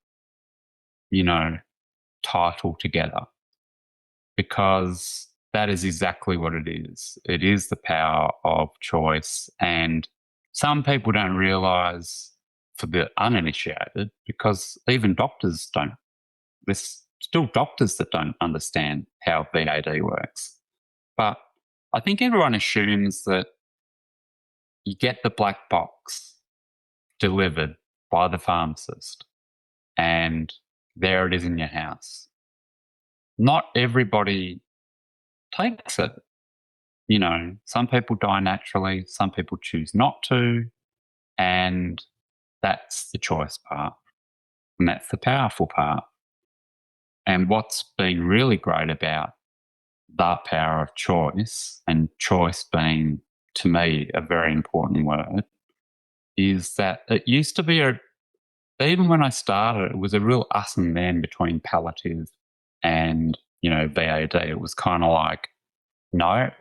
you know, title together, because that is exactly what it is. It is the power of choice. And some people don't realize, for the uninitiated, because even doctors don't, there's still doctors that don't understand how VAD works. But I think everyone assumes that you get the black box delivered by the pharmacist and there it is in your house. Not everybody takes it. You know, some people die naturally, some people choose not to, and that's the choice part. And that's the powerful part. And what's been really great about the power of choice, and choice being to me, a very important word, is that it used to be even when I started, it was a real us and them between palliative and, VAD. It was kind of like, no,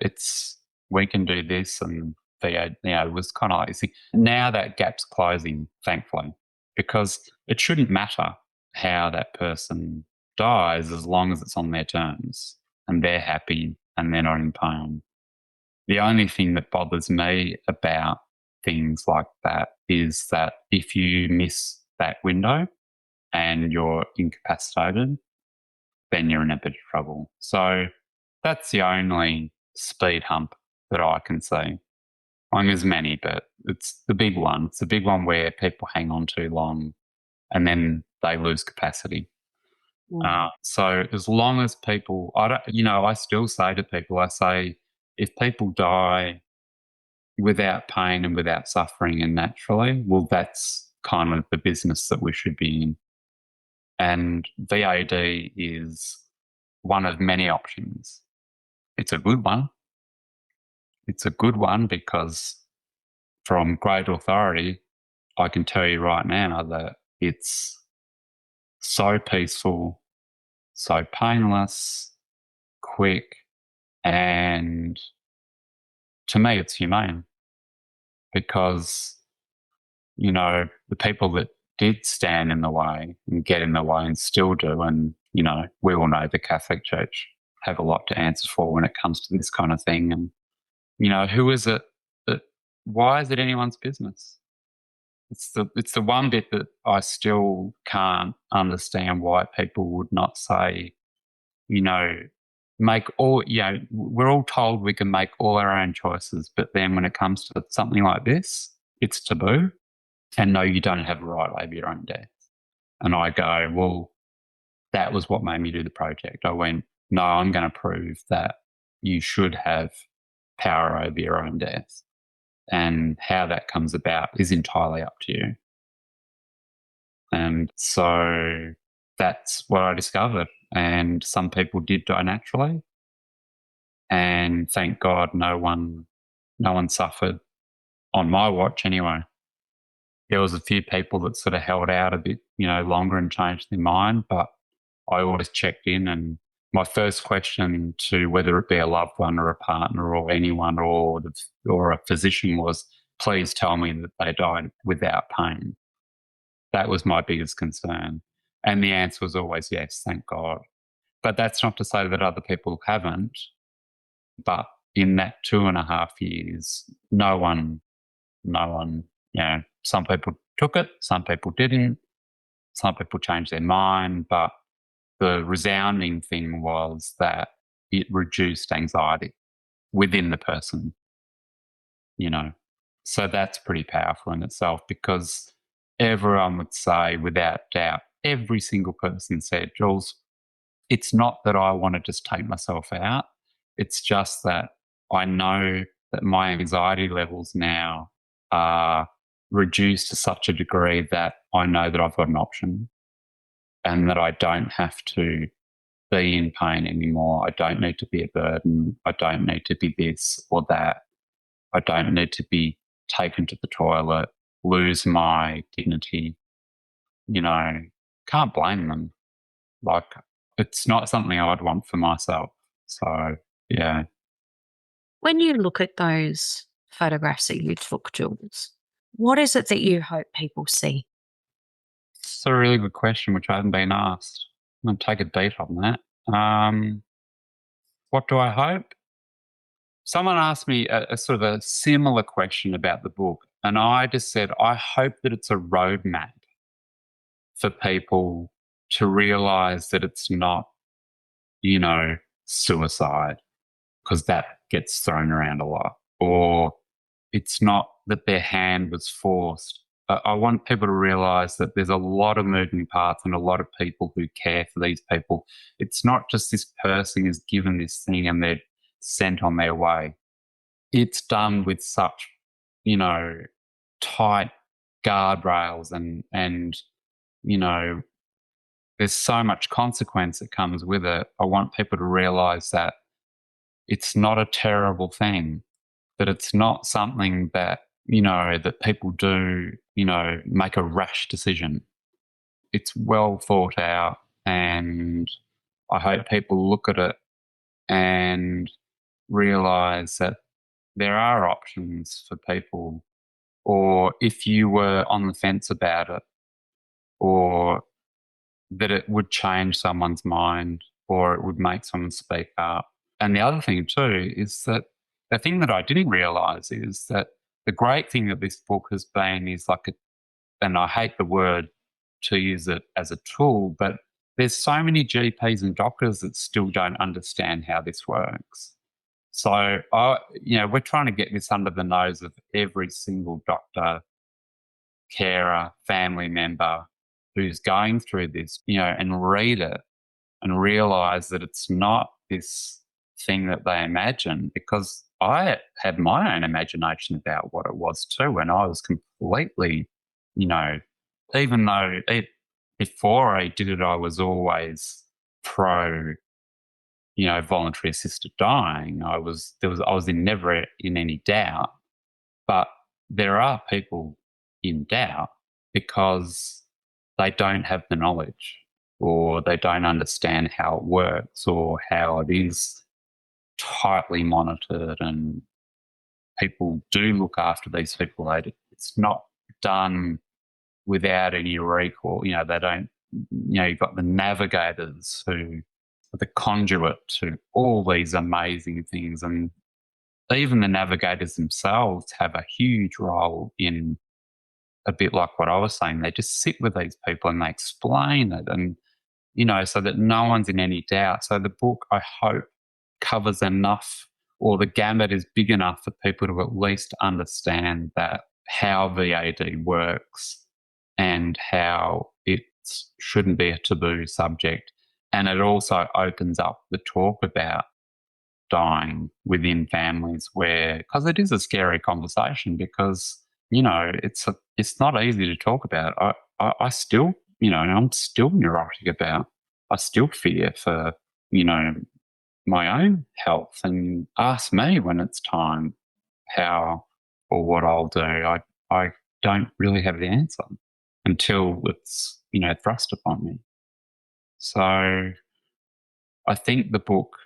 we can do this, and VAD, it was kind of like, you see, now that gap's closing, thankfully, because it shouldn't matter how that person dies as long as it's on their terms and they're happy and they're not in pain. The only thing that bothers me about things like that is that if you miss that window and you're incapacitated, then you're in a bit of trouble. So that's the only speed hump that I can see. I mean, there's many, but it's the big one. It's the big one where people hang on too long and then they lose capacity. So as long as people, I still say to people, I say, if people die without pain and without suffering and naturally, well, that's kind of the business that we should be in. And VAD is one of many options. It's a good one. It's a good one because from great authority, I can tell you right now that it's so peaceful, so painless, quick, and to me, it's humane because, the people that did stand in the way and get in the way and still do, and, we all know the Catholic Church have a lot to answer for when it comes to this kind of thing. And, who is it why is it anyone's business? It's the one bit that I still can't understand why people would not say, make all, we're all told we can make all our own choices, but then when it comes to something like this, it's taboo. And no, you don't have a right over your own death. And I go, well, that was what made me do the project. I went, no, I'm going to prove that you should have power over your own death. And how that comes about is entirely up to you. And so that's what I discovered. And some people did die naturally. And thank God no one suffered on my watch anyway. There was a few people that sort of held out a bit, longer and changed their mind, but I always checked in, and my first question to whether it be a loved one or a partner or anyone or a physician was, please tell me that they died without pain. That was my biggest concern. And the answer was always yes, thank God. But that's not to say that other people haven't. But in that 2.5 years, no one, some people took it, some people didn't, some people changed their mind, but the resounding thing was that it reduced anxiety within the person, So that's pretty powerful in itself, because everyone would say without doubt, every single person said, Jules, it's not that I want to just take myself out. It's just that I know that my anxiety levels now are reduced to such a degree that I know that I've got an option and that I don't have to be in pain anymore. I don't need to be a burden. I don't need to be this or that. I don't need to be taken to the toilet, lose my dignity. Can't blame them. Like, it's not something I'd want for myself. So, yeah. When you look at those photographs that you took, Jules, what is it that you hope people see? It's a really good question, which I haven't been asked. I'm going to take a beat on that. What do I hope? Someone asked me a sort of a similar question about the book, and I just said, I hope that it's a roadmap for people to realise that it's not, suicide, because that gets thrown around a lot, or it's not that their hand was forced. I want people to realise that there's a lot of moving parts and a lot of people who care for these people. It's not just this person is given this thing and they're sent on their way. It's done with such, tight guardrails and there's so much consequence that comes with it. I want people to realise that it's not a terrible thing. that it's not something that, you know, that people do, you know, make a rash decision. It's well thought out, and I hope people look at it and realize that there are options for people, or if you were on the fence about it, or that it would change someone's mind, or it would make someone speak up. And the other thing too is that the thing that I didn't realize is that the great thing that this book has been is like a, and I hate the word to use it as a tool, but there's so many GPs and doctors that still don't understand how this works. So, you know, we're trying to get this under the nose of every single doctor, carer, family member who's going through this, you know, and read it and realize that it's not this thing that they imagine, because I had my own imagination about what it was too. And I was completely, you know, even though before I did it, I was always pro, you know, voluntary assisted dying. I was never in any doubt, but there are people in doubt because they don't have the knowledge, or they don't understand how it works, or how it is tightly monitored, and people do look after these people. It's not done without any recall. You know, they don't, you know, you've got the navigators who are the conduit to all these amazing things. And even the navigators themselves have a huge role in, a bit like what I was saying. They just sit with these people and they explain it, and, you know, so that no one's in any doubt. So the book, I hope, covers enough, or the gamut is big enough for people to at least understand that how VAD works and how it shouldn't be a taboo subject. And it also opens up the talk about dying within families, where, because it is a scary conversation, because, you know, it's not easy to talk about. I still, you know, I'm still neurotic about, I still fear for, you know, my own health, and ask me when it's time how or what I'll do. I don't really have the answer until it's, you know, thrust upon me. So I think the book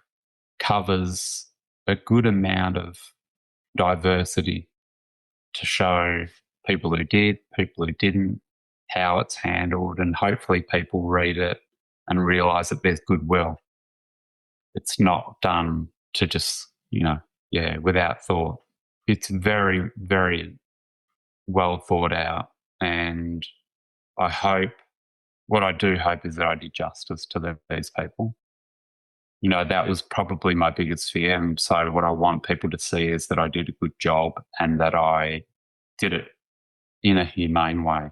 covers a good amount of diversity to show people who did, people who didn't, how it's handled, and hopefully people read it and realise that there's goodwill. It's not done to just, you know, without thought. It's very, very well thought out. And I hope, what I do hope is that I did justice to these people. You know, that was probably my biggest fear. And so what I want people to see is that I did a good job, and that I did it in a humane way.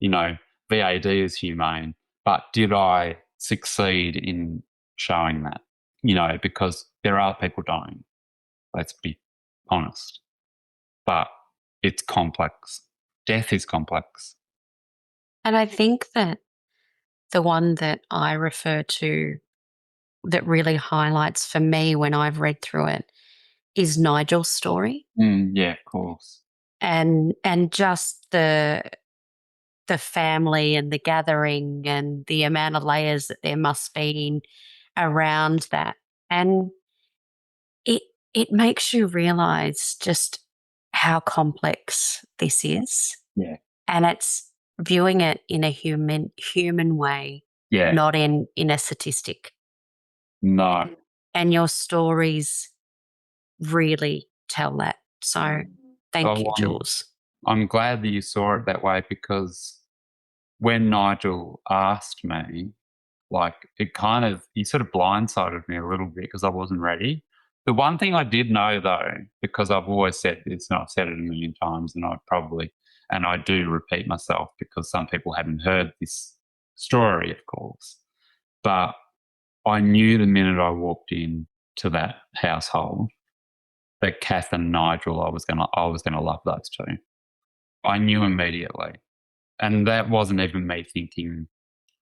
You know, VAD is humane, but did I succeed in showing that? You know, because there are people dying, let's be honest, but it's complex. Death is complex. And I think that the one that I refer to that really highlights for me when I've read through it is Nigel's story. Yeah, of course. And just the family and the gathering and the amount of layers that there must be around that. And it makes you realize just how complex this is. Yeah. And it's viewing it in a human way, Yeah. not in a statistic. No. And your stories really tell that. So thank you, Jules. I'm glad that you saw it that way, because when Nigel asked me, like, it kind of, he sort of blindsided me a little bit because I wasn't ready. The one thing I did know, though, because I've always said this and I've said it a million times, and I do repeat myself because some people haven't heard this story, of course, but I knew the minute I walked in to that household that Kath and Nigel, I was gonna love those two. I knew immediately. And that wasn't even me thinking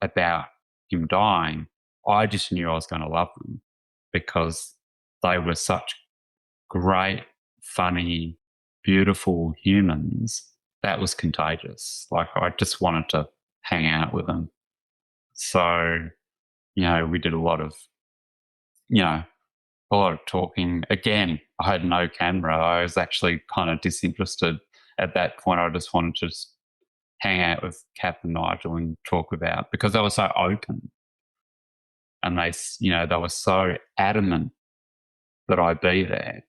about him dying. I just knew I was going to love them, because they were such great funny, beautiful humans, that was contagious. Like, I just wanted to hang out with them. So, we did a lot of talking. Again, I had no camera. I was actually kind of disinterested at that point. I just wanted to just hang out with Kath and Nigel and talk about, because they were so open, and they were so adamant that I be there,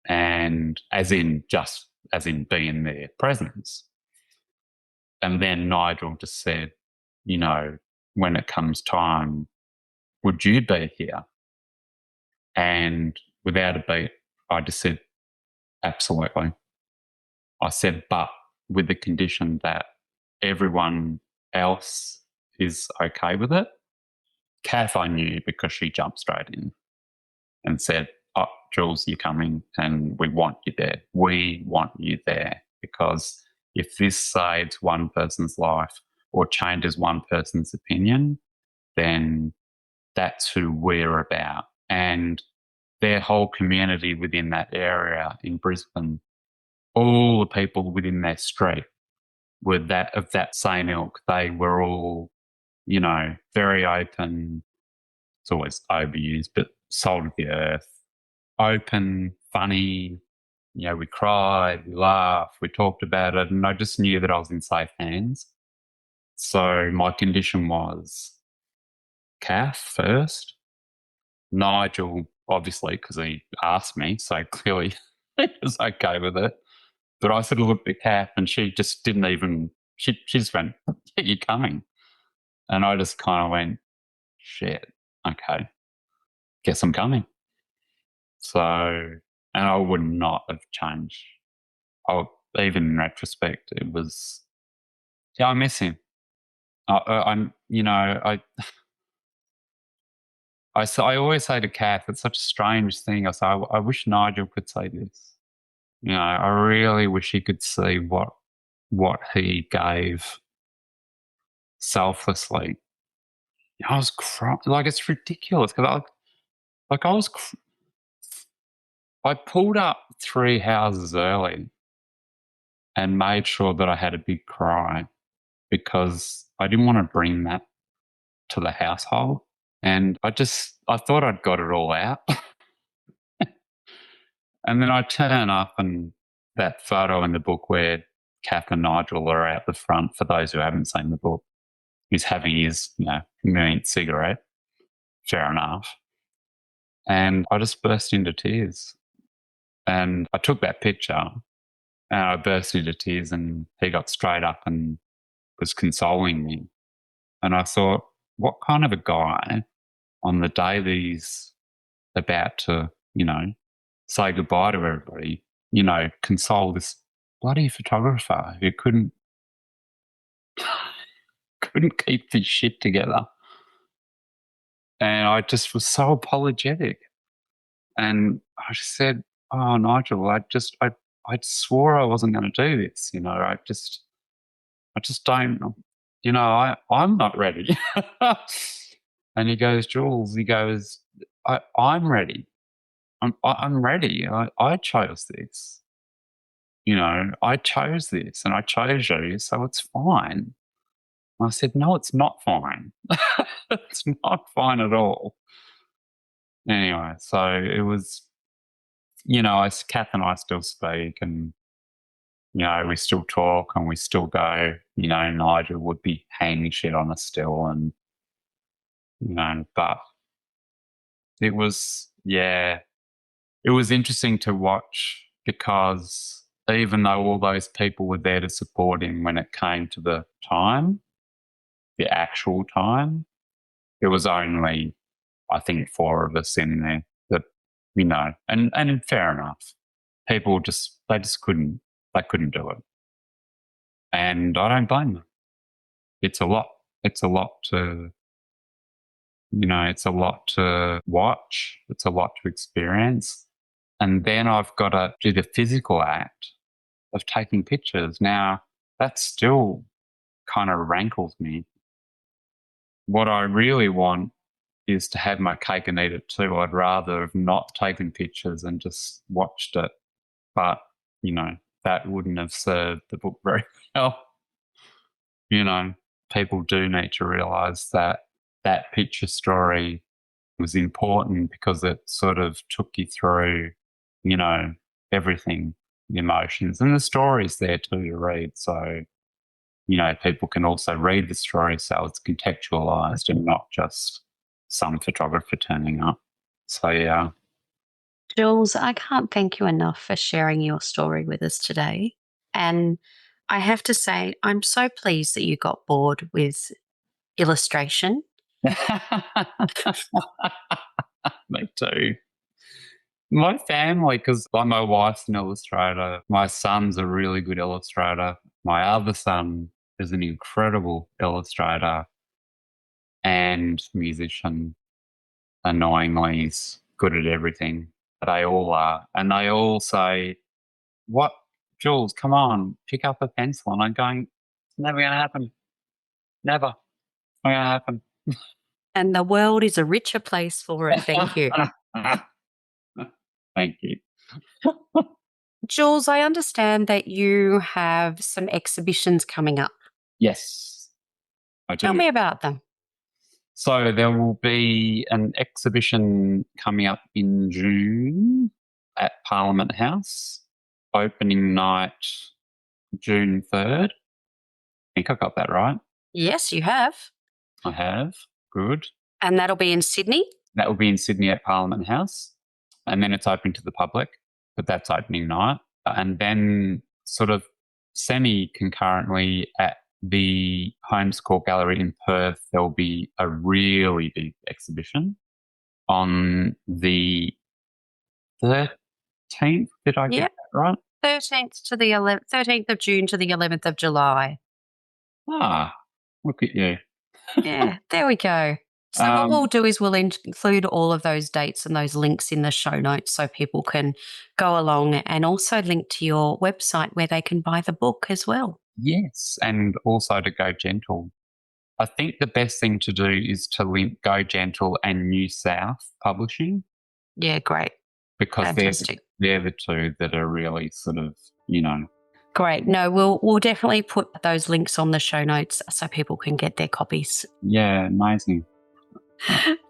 and as in be in their presence. And then Nigel just said, when it comes time, would you be here? And without a beat, I just said, absolutely. I said, but with the condition that everyone else is okay with it. Kath, I knew, because she jumped straight in and said, oh, Jules, you're coming and we want you there. We want you there, because if this saves one person's life or changes one person's opinion, then that's who we're about. And their whole community within that area in Brisbane, all the people within their street were of that same ilk. They were all, very open. It's always overused, but salt of the earth, open, funny. We cried, we laughed, we talked about it, and I just knew that I was in safe hands. So my condition was Kath first, Nigel, obviously, because he asked me, so clearly he was okay with it. But I sort of looked at Kath, and she just didn't even, she just went, yeah, you're coming. And I just kind of went, shit, okay, guess I'm coming. So, and I would not have changed. Even in retrospect, it was, yeah, I miss him. I always say to Kath, it's such a strange thing. I say, I wish Nigel could say this. I really wish he could see what he gave selflessly. I was crying. Like, it's ridiculous. Because I pulled up 3 houses early and made sure that I had a big cry, because I didn't want to bring that to the household. And I thought I'd got it all out. And then I turn up, and that photo in the book where Kath and Nigel are out the front, for those who haven't seen the book, he's having his, millionth cigarette. Fair enough. And I just burst into tears. And I took that picture and I burst into tears, and he got straight up and was consoling me. And I thought, what kind of a guy, on the day that he's about to, say goodbye to everybody, console this bloody photographer who couldn't keep his shit together. And I just was so apologetic. And I just said, oh, Nigel, I swore I wasn't going to do this. I just don't, I'm not ready. And he goes, Jules, I'm ready. I'm ready. I chose this. I chose this, and I chose you, so it's fine. And I said, no, it's not fine. It's not fine at all. Anyway, so it was, Kath and I still speak, and, we still talk, and we still go, Nigel would be hanging shit on us still. And, but it was, it was interesting to watch, because even though all those people were there to support him when it came to the actual time, there was only, I think, 4 of us in there that, and fair enough. People they couldn't do it. And I don't blame them. It's a lot to, it's a lot to watch. It's a lot to experience. And then I've got to do the physical act of taking pictures. Now, that still kind of rankles me. What I really want is to have my cake and eat it too. I'd rather have not taken pictures and just watched it But, that wouldn't have served the book very well. People do need to realise that that picture story was important because it sort of took you through, everything, the emotions, and the story's there too to read. So, people can also read the story so it's contextualised and not just some photographer turning up. So, yeah. Jules, I can't thank you enough for sharing your story with us today. And I have to say, I'm so pleased that you got bored with illustration. Me too. My family, because my wife's an illustrator, my son's a really good illustrator, my other son is an incredible illustrator and musician. Annoyingly, he's good at everything. They all are. And they all say, "What, Jules, come on, pick up a pencil." And I'm going, "It's never going to happen. Never. Not going to happen." And the world is a richer place for it. Thank you. Thank you. Jules, I understand that you have some exhibitions coming up. Yes, I do. Tell me about them. So there will be an exhibition coming up in June at Parliament House, opening night June 3rd. I think I got that right. Yes, you have. I have. Good. And that'll be in Sydney? That will be in Sydney at Parliament House. And then it's open to the public, but that's opening night. And then sort of semi-concurrently at the Holmes Court Gallery in Perth, there'll be a really big exhibition on the 13th. Did I get that right? 13th of June to the 11th of July. Ah, look at you. Yeah, there we go. So what we'll do is we'll include all of those dates and those links in the show notes so people can go along, and also link to your website where they can buy the book as well. Yes, and also to Go Gentle. I think the best thing to do is to link Go Gentle and New South Publishing. Yeah, great. Because Fantastic. they're the two that are really sort of, Great. No, we'll definitely put those links on the show notes so people can get their copies. Yeah, amazing.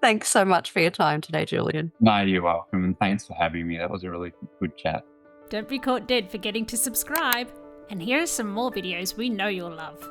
Thanks so much for your time today, Julian. No, you're welcome. And thanks for having me. That was a really good chat. Don't be caught dead forgetting to subscribe. And here are some more videos we know you'll love.